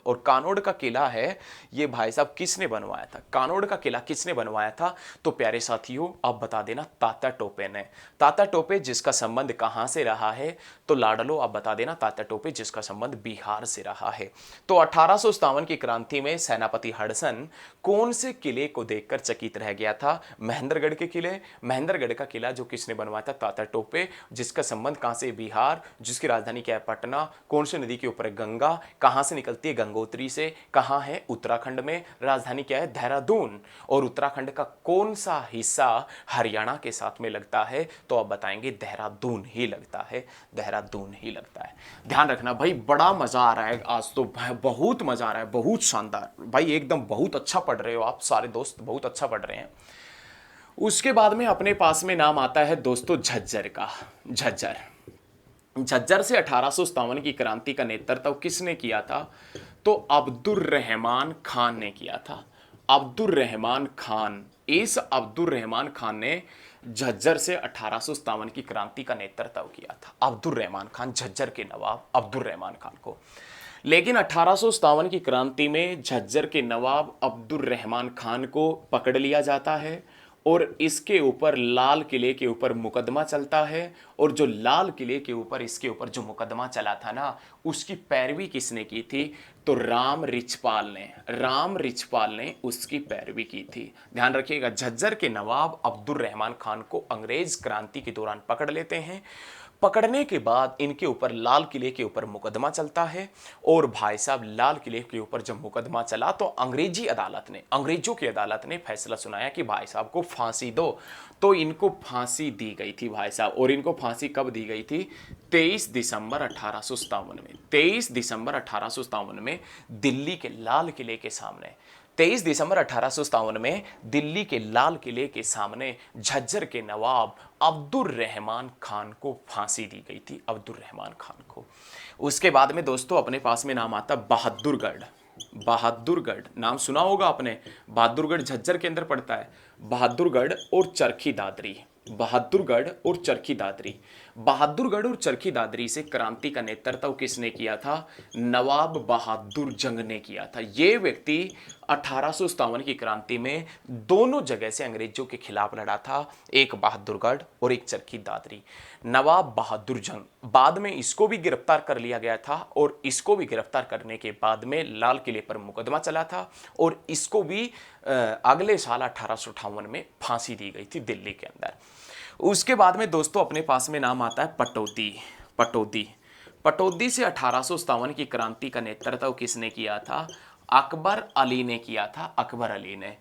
और कानोड़ का किला है ये भाई साहब किसने बनवाया था? कानोड़ का किला किसने बनवाया था? तो प्यारे साथियों आप बता देना, तात्या टोपे ने। तात्या टोपे जिसका संबंध कहां से रहा है? तो लाडलो आप बता देना, तात्या टोपे जिसका संबंध बिहार से रहा है। तो 1857 की क्रांति में सेनापति हडसन कौन से किले को देखकर चकित रह गया था? महेंद्रगढ़ का किला जो किसने बनवाया था? तात्या टोपे, जिसका संबंध कहां से? बिहार, जिसकी राजधानी क्या है? पटना। कौन सी नदी के ऊपर है? गंगा। कहां से निकलती है? गंगोत्री से। कहां है? उत्तराखंड में। राजधानी क्या है? देहरादून। और उत्तराखंड का कौन सा हिस्सा हरियाणा के साथ में लगता है? तो आप बताएंगे देहरादून ही लगता है। ध्यान रखना भाई, बड़ा मजा आ रहा है आज तो, बहुत मजा आ रहा है, बहुत शानदार भाई, एकदम बहुत अच्छा पढ़ रहे हो आप सारे दोस्त, बहुत अच्छा पढ़ रहे हैं। उसके बाद में अपने पास में नाम आता है दोस्तों झज्जर का। झज्जर से 1857 की क्रांति का नेतृत्व किसने किया था? तो अब्दुर्रहमान खान ने किया था। अब्दुर्रहमान खान। इस अब्दुर्रहमान खान ने झज्जर से 1857 की क्रांति का नेतृत्व किया था। अब्दुर्रहमान खान, झज्जर के नवाब अब्दुर्रहमान खान को। लेकिन 1857 की क्रांति में झज्जर के नवाब अब्दुर्रहमान खान को पकड़ लिया जाता है और इसके ऊपर लाल किले के ऊपर मुकदमा चलता है। और जो लाल किले के ऊपर इसके ऊपर जो मुकदमा चला था ना, उसकी पैरवी किसने की थी? तो राम रिचपाल ने उसकी पैरवी की थी। ध्यान रखिएगा, झज्जर के नवाब अब्दुर्रहमान खान को अंग्रेज क्रांति के दौरान पकड़ लेते हैं। पकड़ने के बाद इनके ऊपर लाल किले के ऊपर मुकदमा चलता है। और भाई साहब, लाल किले के ऊपर जब मुकदमा चला तो अंग्रेजों की अदालत ने फैसला सुनाया कि भाई साहब को फांसी दो। तो इनको फांसी दी गई थी भाई साहब। और इनको फांसी कब दी गई थी? 23 दिसंबर 1857 में। 23 दिसंबर 1857 में दिल्ली के लाल किले के सामने, 23 दिसंबर 1857 में दिल्ली के लाल किले के सामने झज्जर के नवाब अब्दुर्रहमान खान को फांसी दी गई थी। अब्दुर्रहमान खान को। उसके बाद में दोस्तों अपने पास में नाम आता बहादुरगढ़। बहादुरगढ़ नाम सुना होगा आपने। बहादुरगढ़ झज्जर के अंदर पड़ता है। बहादुरगढ़ और चरखी दादरी। बहादुरगढ़ और चरखी दादरी। बहादुरगढ़ और चरखी दादरी से क्रांति का नेतृत्व किसने किया था? नवाब बहादुर जंग ने किया था। ये व्यक्ति 1857 की क्रांति में दोनों जगह से अंग्रेजों के खिलाफ लड़ा था, एक बहादुरगढ़ और एक चरखी दादरी। नवाब बहादुर जंग। बाद में इसको भी गिरफ्तार कर लिया गया था और इसको भी गिरफ्तार करने के बाद में लाल किले पर मुकदमा चला था और इसको भी अगले साल 1858 में फांसी दी गई थी दिल्ली के अंदर। उसके बाद में दोस्तों अपने पास में नाम आता है पटौदी। पटौदी से 1857 की क्रांति का नेतृत्व किसने किया था? अकबर अली ने किया था। अकबर अली ने।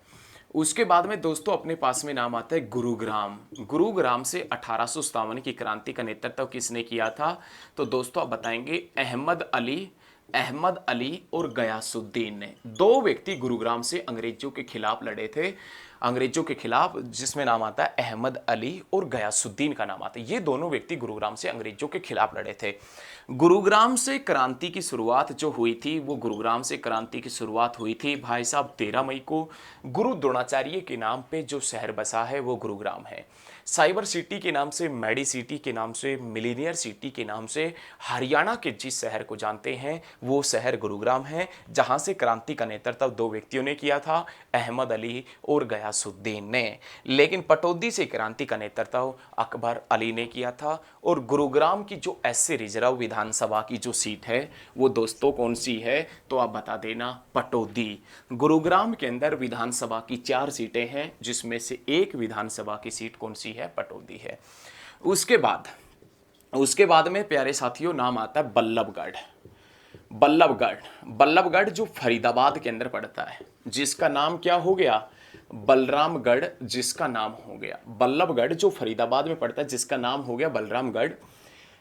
उसके बाद में दोस्तों अपने पास में नाम आता है गुरुग्राम से 1857 की क्रांति का नेतृत्व किसने किया था? तो दोस्तों आप बताएंगे अहमद अली और गयासुद्दीन ने। दो व्यक्ति गुरुग्राम से अंग्रेजों के खिलाफ लड़े थे। अंग्रेजों के खिलाफ, जिसमें नाम आता है अहमद अली और गयासुद्दीन का नाम आता है। ये दोनों व्यक्ति गुरुग्राम से अंग्रेजों के खिलाफ लड़े थे। गुरुग्राम से क्रांति की शुरुआत जो हुई थी, वो गुरुग्राम से क्रांति की शुरुआत हुई थी भाई साहब 13 मई को। गुरु द्रोणाचार्य के नाम पे जो शहर बसा है वो गुरुग्राम है। साइबर सिटी के नाम से, मेडी सिटी के नाम से, मिलीनियर सिटी के नाम से हरियाणा के जिस शहर को जानते हैं वो शहर गुरुग्राम है, जहां से क्रांति का नेतृत्व दो व्यक्तियों ने किया था, अहमद अली और गयासुद्दीन ने। लेकिन पटौदी से क्रांति का नेतृत्व अकबर अली ने किया था। और गुरुग्राम की जो एससी रिजर्व विधानसभा की जो सीट है वो दोस्तों कौन सी है? तो आप बता देना, पटौदी। गुरुग्राम के अंदर विधानसभा की 4 सीटें हैं, जिसमें से एक विधानसभा की सीट कौन सी है? पटौदी है। उसके बाद में प्यारे साथियों नाम आता है बल्लभगढ़ जो फरीदाबाद के अंदर पड़ता है, जिसका नाम क्या हो गया? बलरामगढ़, जिसका नाम हो गया बल्लभगढ़, जो फरीदाबाद में पड़ता है, जिसका नाम हो गया बलरामगढ़।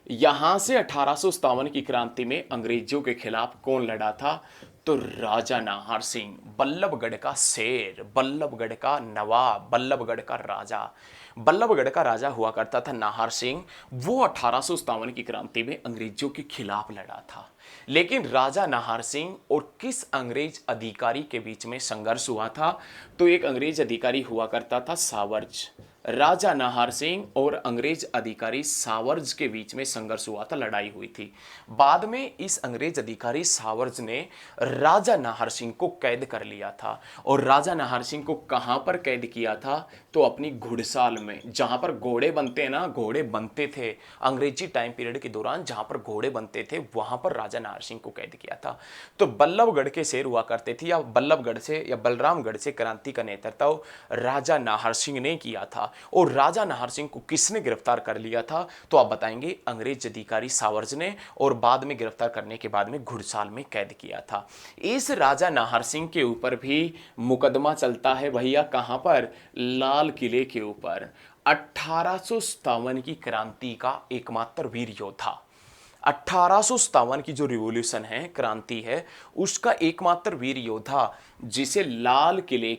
यहां से 1857 की क्रांति में अंग्रेजों के खिलाफ कौन लड़ा था? तो राजा नाहर सिंह, बल्लभगढ़ का शेर, बल्लभगढ़ का नवाब, बल्लभगढ़ का राजा हुआ करता था नाहर सिंह। वो 1857 की क्रांति में अंग्रेजों के खिलाफ लड़ा था। लेकिन राजा नाहर सिंह और किस अंग्रेज अधिकारी के बीच में संघर्ष हुआ था? तो एक अंग्रेज अधिकारी हुआ करता था सावर्ज। राजा नाहर सिंह और अंग्रेज अधिकारी सावर्ज के बीच में संघर्ष हुआ था, लड़ाई हुई थी। बाद में इस अंग्रेज अधिकारी सावर्ज ने राजा नाहर सिंह को कैद कर लिया था। और राजा नाहर सिंह को कहां पर कैद किया था? तो अपनी घुड़साल में, जहां पर घोड़े बनते हैं ना, घोड़े बनते थे अंग्रेजी टाइम पीरियड के दौरान, जहां पर घोड़े बनते थे वहां पर राजा नाहर सिंह को कैद किया था। तो बल्लभगढ़ के शेर हुआ करते थे, या बल्लभगढ़ से या बलरामगढ़ से क्रांति का नेतृत्व राजा नाहर सिंह ने किया था। और राजा नाहर सिंह को किसने गिरफ्तार कर लिया था? तो आप बताएंगे, अंग्रेज अधिकारी सावर्ज ने। और बाद में गिरफ्तार करने के बाद में घुड़साल में कैद किया था। इस राजा नाहर सिंह के ऊपर भी मुकदमा चलता है भैया, कहां पर? लाल किले के ऊपर। 1857 की क्रांति का एकमात्र वीर योद्धा, 1857 की जो रिवॉल्यूशन है, क्रांति है, उसका एकमात्र वीर योद्धा, जिसे लाल किले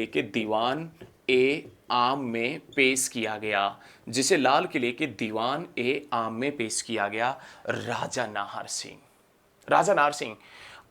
के दीवान ए आम में पेश किया गया, जिसे लाल किले के दीवान ए आम में पेश किया गया? राजा नाहर सिंह। राजा नाहर सिंह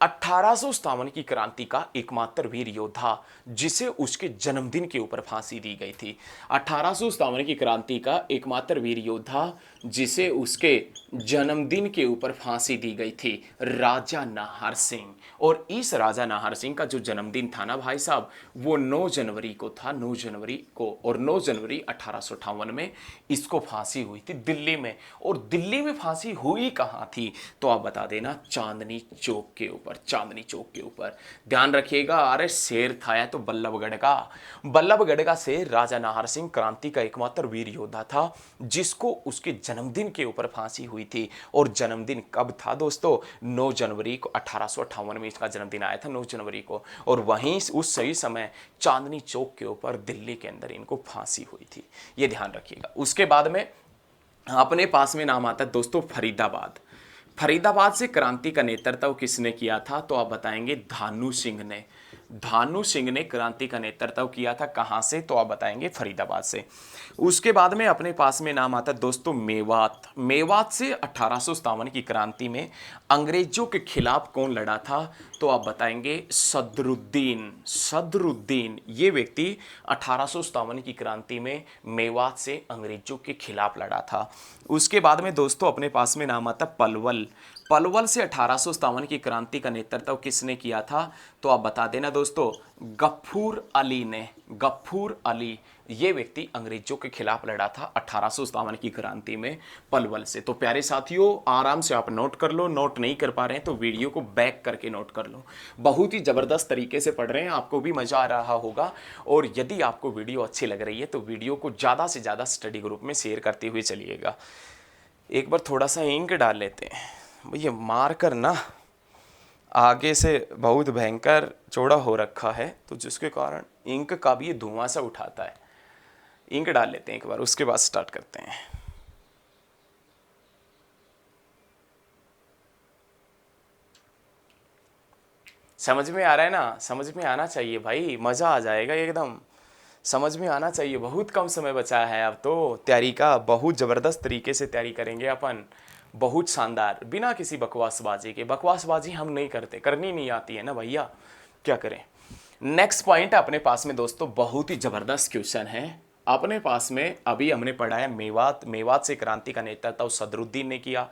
1857 की क्रांति का एकमात्र वीर योद्धा, जिसे उसके जन्मदिन के ऊपर फांसी दी गई थी। 1857 की क्रांति का एकमात्र वीर योद्धा, जिसे उसके जन्मदिन के ऊपर फांसी दी गई थी, राजा नाहर सिंह। और इस राजा नाहर सिंह का जो जन्मदिन था ना भाई साहब, वो 9 जनवरी को था, 9 जनवरी को। और 9 जनवरी 1858 में इसको फांसी हुई थी दिल्ली में। और दिल्ली में फांसी हुई कहाँ थी तो आप बता देना, चांदनी चौक के ऊपर, चांदनी चौक के ऊपर। ध्यान रखिएगा, अरे शेर था या तो बल्लभगढ़ का, बल्लभगढ़ का शेर राजा नाहर सिंह क्रांति का एकमात्र वीर योद्धा था, जिसको उसके जन्मदिन के ऊपर फांसी हुई थी। और जन्मदिन कब था दोस्तों? 9 जनवरी को 1858 में इसका जन्मदिन आया था, 9 जनवरी को। और वहीं उस सही समय चांदनी चौक के ऊपर दिल्ली के अंदर इनको फांसी हुई थी, ये ध्यान रखिएगा। उसके बाद में अपने पास में नाम आता है दोस्तों फरीदाबाद। फरीदाबाद से क्रांति का नेतृत्व किसने किया था तो आप बताएंगे धानु सिंह ने। धानु सिंह ने क्रांति का नेतृत्व किया था, कहां से तो आप बताएंगे फरीदाबाद से। उसके बाद में अपने पास में नाम आता है दोस्तों मेवात। मेवात से 1857 की क्रांति में अंग्रेजों के खिलाफ कौन लड़ा था तो आप बताएंगे सदरुद्दीन। सदरुद्दीन ये व्यक्ति 1857 की क्रांति में मेवात से अंग्रेजों के खिलाफ लड़ा था। उसके बाद में दोस्तों अपने पास में नाम आता पलवल। पलवल से 1857 की क्रांति का नेतृत्व किसने किया था तो आप बता देना दोस्तों, गफूर अली ने। गफूर अली ये व्यक्ति अंग्रेजों के खिलाफ लड़ा था 1857 की क्रांति में पलवल से। तो प्यारे साथियों, आराम से आप नोट कर लो, नोट नहीं कर पा रहे हैं तो वीडियो को बैक करके नोट कर लो। बहुत ही ज़बरदस्त तरीके से पढ़ रहे हैं, आपको भी मज़ा आ रहा होगा। और यदि आपको वीडियो अच्छी लग रही है तो वीडियो को ज़्यादा से ज़्यादा स्टडी ग्रुप में शेयर करते हुए चलिएगा। एक बार थोड़ा सा इंक डाल लेते हैं भैया, मार कर ना आगे से बहुत भयंकर चौड़ा हो रखा है, तो जिसके कारण इंक का भी ये धुआं सा उठाता है। इंक डाल लेते हैं एक बार, उसके बाद स्टार्ट करते हैं। समझ में आ रहा है ना? समझ में आना चाहिए भाई, मज़ा आ जाएगा एकदम, समझ में आना चाहिए। बहुत कम समय बचा है अब तो तैयारी का, बहुत ज़बरदस्त तरीके से तैयारी करेंगे अपन, बहुत शानदार, बिना किसी बकवासबाजी के। बकवासबाजी हम नहीं करते, करनी नहीं आती है ना भैया, क्या करें। नेक्स्ट पॉइंट अपने पास में दोस्तों बहुत ही ज़बरदस्त क्वेश्चन है अपने पास में। अभी हमने पढ़ा है मेवात। मेवात से क्रांति का नेतृत्व सदरुद्दीन ने किया।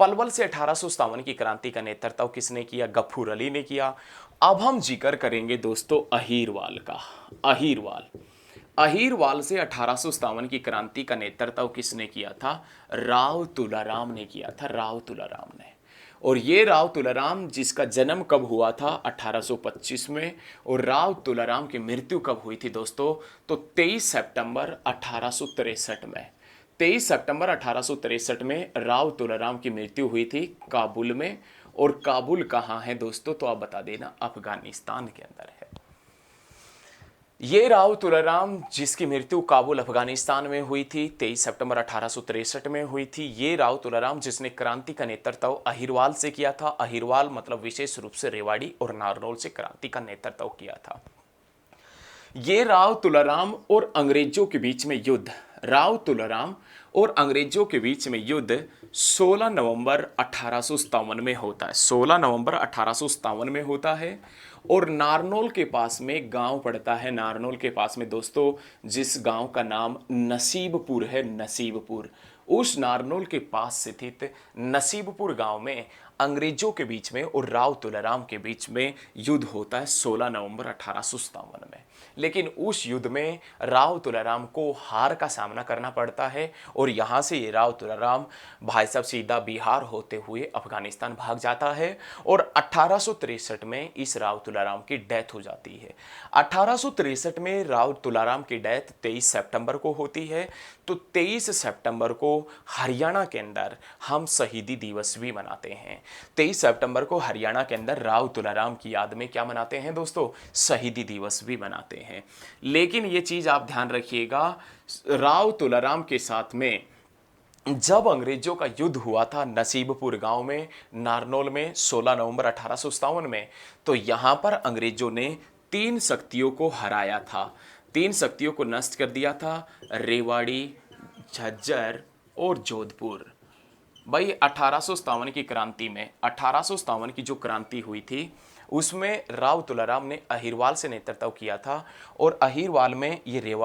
पलवल से 1857 की क्रांति का नेतृत्व किसने किया? गफूर अली ने किया। अब हम जिक्र करेंगे दोस्तों अहीरवाल का। अहीरवाल, अहीरवाल से 1857 की क्रांति का नेतृत्व किसने किया था? राव तुलाराम ने किया था, राव तुलाराम ने। और ये राव तुलाराम जिसका जन्म कब हुआ था? 1825 में। और राव तुलाराम की मृत्यु कब हुई थी दोस्तों? तो 23 सितंबर 1863 में। 23 सितंबर 1863 में राव तुलाराम की मृत्यु हुई थी काबुल में। और काबुल कहाँ है दोस्तों तो आप बता देना, अफगानिस्तान के अंदर है। ये राव तुलाराम जिसकी मृत्यु काबुल अफगानिस्तान में हुई थी 23 सितंबर 1863 में हुई थी, ये राव तुलाराम जिसने क्रांति का नेतृत्व अहीरवाल से किया था। अहीरवाल मतलब विशेष रूप से रेवाड़ी और नारनौल से क्रांति का नेतृत्व किया था। ये राव तुलाराम और अंग्रेजों के बीच में युद्ध, राव तुलाराम और अंग्रेजों के बीच में युद्ध 16 नवंबर 1857 में होता है। 16 नवंबर 1857 में होता है। और नारनौल के पास में गांव पड़ता है, नारनौल के पास में दोस्तों जिस गांव का नाम नसीबपुर है, नसीबपुर, उस नारनौल के पास स्थित नसीबपुर गांव में अंग्रेजों के बीच में और राव तुलाराम के बीच में युद्ध होता है 16 नवंबर 1857 में। लेकिन उस युद्ध में राव तुलाराम को हार का सामना करना पड़ता है और यहाँ से ये राव तुलाराम भाई साहब सीधा बिहार होते हुए अफगानिस्तान भाग जाता है। और 1863 में इस राव तुलाराम की डेथ हो जाती है। 1863 में राव तुलाराम की डेथ 23 सितंबर को होती है। तो 23 सितंबर को हरियाणा के अंदर हम शहीदी दिवस भी मनाते हैं। 23 सितंबर को हरियाणा के अंदर राव तुलाराम की याद में क्या मनाते हैं दोस्तों? शहीदी दिवस भी मनाते हैं। लेकिन ये चीज आप ध्यान रखिएगा, राव तुलाराम के साथ में जब अंग्रेजों का युद्ध हुआ था नसीबपुर गांव में, नारनौल में 16 नवंबर 1857 में, तो यहां पर अंग्रेजों ने 3 शक्तियों को हराया था। तीन शक्तियों को नष्ट कर दिया था, रेवाड़ी, झज्जर और जोधपुर। भाई 1857 की क्रांति में, 1857 की जो क्रांति हुई थी उसमें राव तुलाराम ने अहिरवाल से नेतृत्व किया था, और अहिरवाल में ये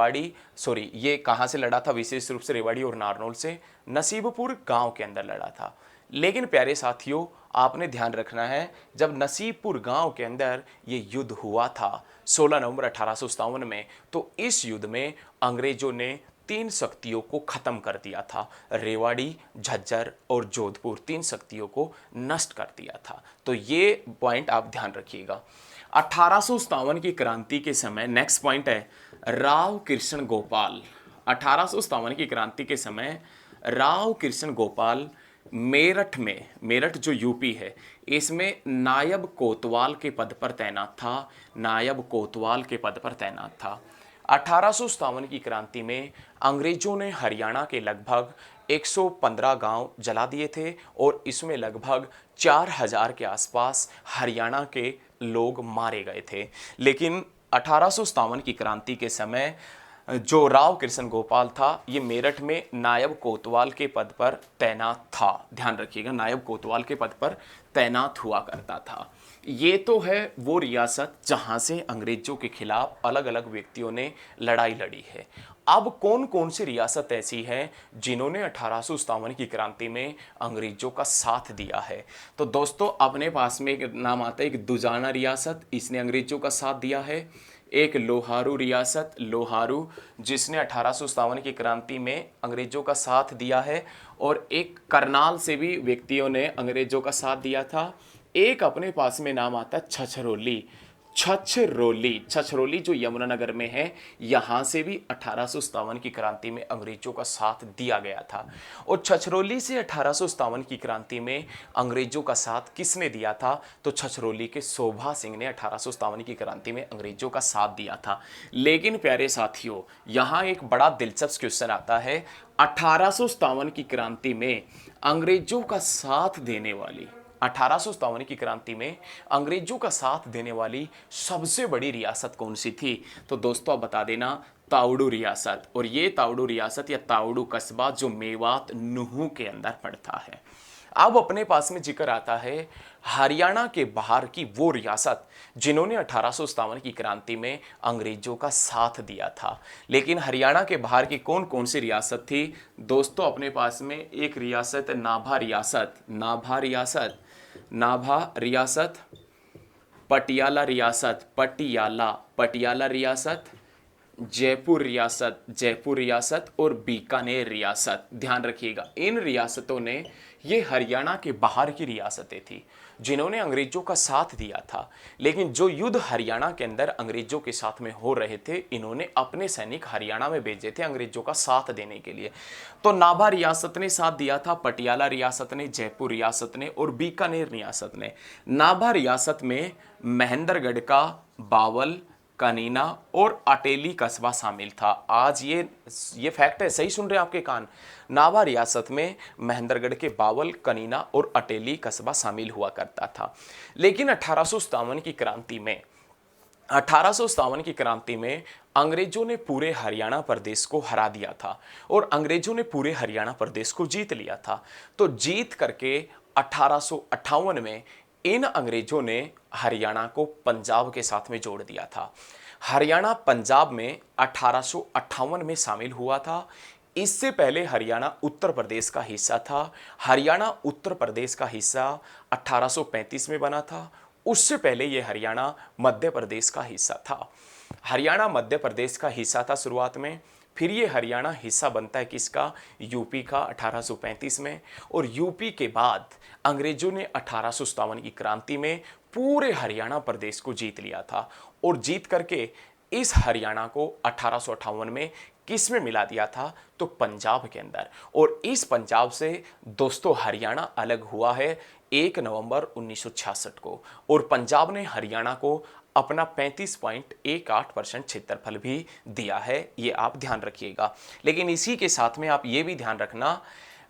ये कहाँ से लड़ा था, विशेष रूप से रेवाड़ी और नारनौल से, नसीबपुर गांव के अंदर लड़ा था। लेकिन प्यारे साथियों, आपने ध्यान रखना है, जब नसीबपुर गांव के अंदर ये युद्ध हुआ था 16 नवंबर 1857 में, तो इस युद्ध में अंग्रेजों ने तीन शक्तियों को खत्म कर दिया था। रेवाड़ी, झज्जर और जोधपुर, तीन शक्तियों को नष्ट कर दिया था। तो ये पॉइंट आप ध्यान रखिएगा। 1857 की क्रांति के समय नेक्स्ट पॉइंट है राव कृष्ण गोपाल। 1857 की क्रांति के समय राव कृष्ण गोपाल मेरठ में, मेरठ जो यूपी है, इसमें नायब कोतवाल के पद पर तैनात था, नायब कोतवाल के पद पर तैनात था। 1857 की क्रांति में अंग्रेजों ने हरियाणा के लगभग 115 गांव जला दिए थे, और इसमें लगभग 4000 के आसपास हरियाणा के लोग मारे गए थे। लेकिन 1857 की क्रांति के समय जो राव कृष्ण गोपाल था, ये मेरठ में नायब कोतवाल के पद पर तैनात था। ध्यान रखिएगा, नायब कोतवाल के पद पर तैनात हुआ करता था। ये तो है वो रियासत जहां से अंग्रेजों के खिलाफ अलग अलग व्यक्तियों ने लड़ाई लड़ी है। अब कौन कौन सी रियासत ऐसी है जिन्होंने 1857 की क्रांति में अंग्रेजों का साथ दिया है? तो दोस्तों, अपने पास में एक नाम आता है, एक दुजाना रियासत, इसने अंग्रेजों का साथ दिया है। एक लोहारू रियासत, लोहारू, जिसने 1857 की क्रांति में अंग्रेजों का साथ दिया है। और एक करनाल से भी व्यक्तियों ने अंग्रेजों का साथ दिया था। एक अपने पास में नाम आता है छछरौली, छछरौली, छछरौली जो यमुनानगर में है, यहां से भी 1857 की क्रांति में अंग्रेजों का साथ दिया गया था। और छछरौली से 1857 की क्रांति में अंग्रेजों का साथ किसने दिया था? तो छछरौली के शोभा सिंह ने 1857 की क्रांति में अंग्रेजों का साथ दिया था। लेकिन प्यारे साथियों, यहां एक बड़ा दिलचस्प क्वेश्चन आता है, 1857 की क्रांति में अंग्रेजों का साथ देने वाली, 1857 की क्रांति में अंग्रेजों का साथ देने वाली सबसे बड़ी रियासत कौन सी थी? तो दोस्तों आप बता देना, ताउडू रियासत। और ये ताउडू रियासत या ताउडू कस्बा जो मेवात नुहू के अंदर पड़ता है। अब अपने पास में जिक्र आता है हरियाणा के बाहर की वो रियासत जिन्होंने 1857 की क्रांति में अंग्रेजों का साथ दिया था। लेकिन हरियाणा के बाहर की कौन कौन सी रियासत थी? दोस्तों अपने पास में एक रियासत नाभा रियासत, नाभा रियासत, नाभा रियासत, पटियाला रियासत, पटियाला, पटियाला रियासत, जयपुर रियासत, जयपुर रियासत और बीकानेर रियासत। ध्यान रखिएगा, इन रियासतों ने, ये हरियाणा के बाहर की रियासतें थी जिन्होंने अंग्रेजों का साथ दिया था। लेकिन जो युद्ध हरियाणा के अंदर अंग्रेजों के साथ में हो रहे थे, इन्होंने अपने सैनिक हरियाणा में भेजे थे अंग्रेजों का साथ देने के लिए। तो नाभा रियासत ने साथ दिया था, पटियाला रियासत ने, जयपुर रियासत ने और बीकानेर रियासत ने। नाभा रियासत में महेंद्रगढ़ का बावल, कनीना और अटेली कस्बा शामिल था। आज ये फैक्ट है, सही सुन रहे हैं आपके कान। नाभा रियासत में महेंद्रगढ़ के बावल, कनीना और अटेली कस्बा शामिल हुआ करता था। लेकिन 1857 की क्रांति में, 1857 की क्रांति में अंग्रेजों ने पूरे हरियाणा प्रदेश को हरा दिया था और अंग्रेजों ने पूरे हरियाणा प्रदेश को जीत लिया था। तो जीत करके 1858 में इन अंग्रेजों ने हरियाणा को पंजाब के साथ में जोड़ दिया था। हरियाणा पंजाब में 1858 में शामिल हुआ था। इससे पहले हरियाणा उत्तर प्रदेश का हिस्सा था। हरियाणा उत्तर प्रदेश का हिस्सा 1835 में बना था। उससे पहले यह हरियाणा मध्य प्रदेश का हिस्सा था। हरियाणा मध्य प्रदेश का हिस्सा था शुरुआत में, फिर ये हरियाणा हिस्सा बनता है किसका? यूपी का 1835 में। और यूपी के बाद अंग्रेजों ने 1857 की क्रांति में पूरे हरियाणा प्रदेश को जीत लिया था और जीत करके इस हरियाणा को 1858 में किस में मिला दिया था? तो पंजाब के अंदर। और इस पंजाब से दोस्तों हरियाणा अलग हुआ है 1 नवंबर 1966 को, और पंजाब ने हरियाणा को अपना 35.18% क्षेत्रफल भी दिया है, ये आप ध्यान रखिएगा। लेकिन इसी के साथ में आप ये भी ध्यान रखना,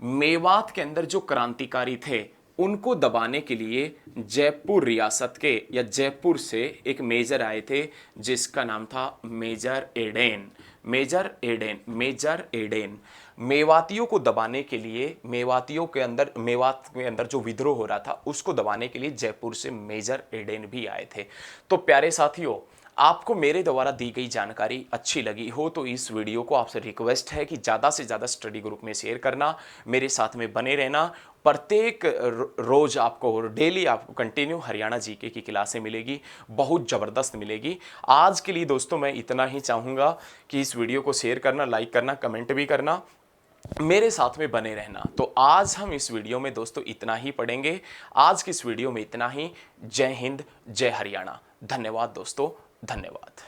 मेवात के अंदर जो क्रांतिकारी थे उनको दबाने के लिए जयपुर रियासत के या जयपुर से एक मेजर आए थे जिसका नाम था मेजर एडेन। मेजर एडेन मेवातियों को दबाने के लिए, मेवात के अंदर जो विद्रोह हो रहा था उसको दबाने के लिए जयपुर से मेजर एडेन भी आए थे। तो प्यारे साथियों, आपको मेरे द्वारा दी गई जानकारी अच्छी लगी हो तो इस वीडियो को आपसे रिक्वेस्ट है कि ज़्यादा से ज़्यादा स्टडी ग्रुप में शेयर करना, मेरे साथ में बने रहना। प्रत्येक रोज आपको, डेली आपको कंटिन्यू हरियाणा जीके की क्लासें मिलेगी, बहुत ज़बरदस्त मिलेगी। आज के लिए दोस्तों मैं इतना ही चाहूँगा कि इस वीडियो को शेयर करना, लाइक करना, कमेंट भी करना, मेरे साथ में बने रहना। तो आज हम इस वीडियो में दोस्तों इतना ही पढ़ेंगे। आज की इस वीडियो में इतना ही। जय हिंद, जय हरियाणा। धन्यवाद दोस्तों, धन्यवाद।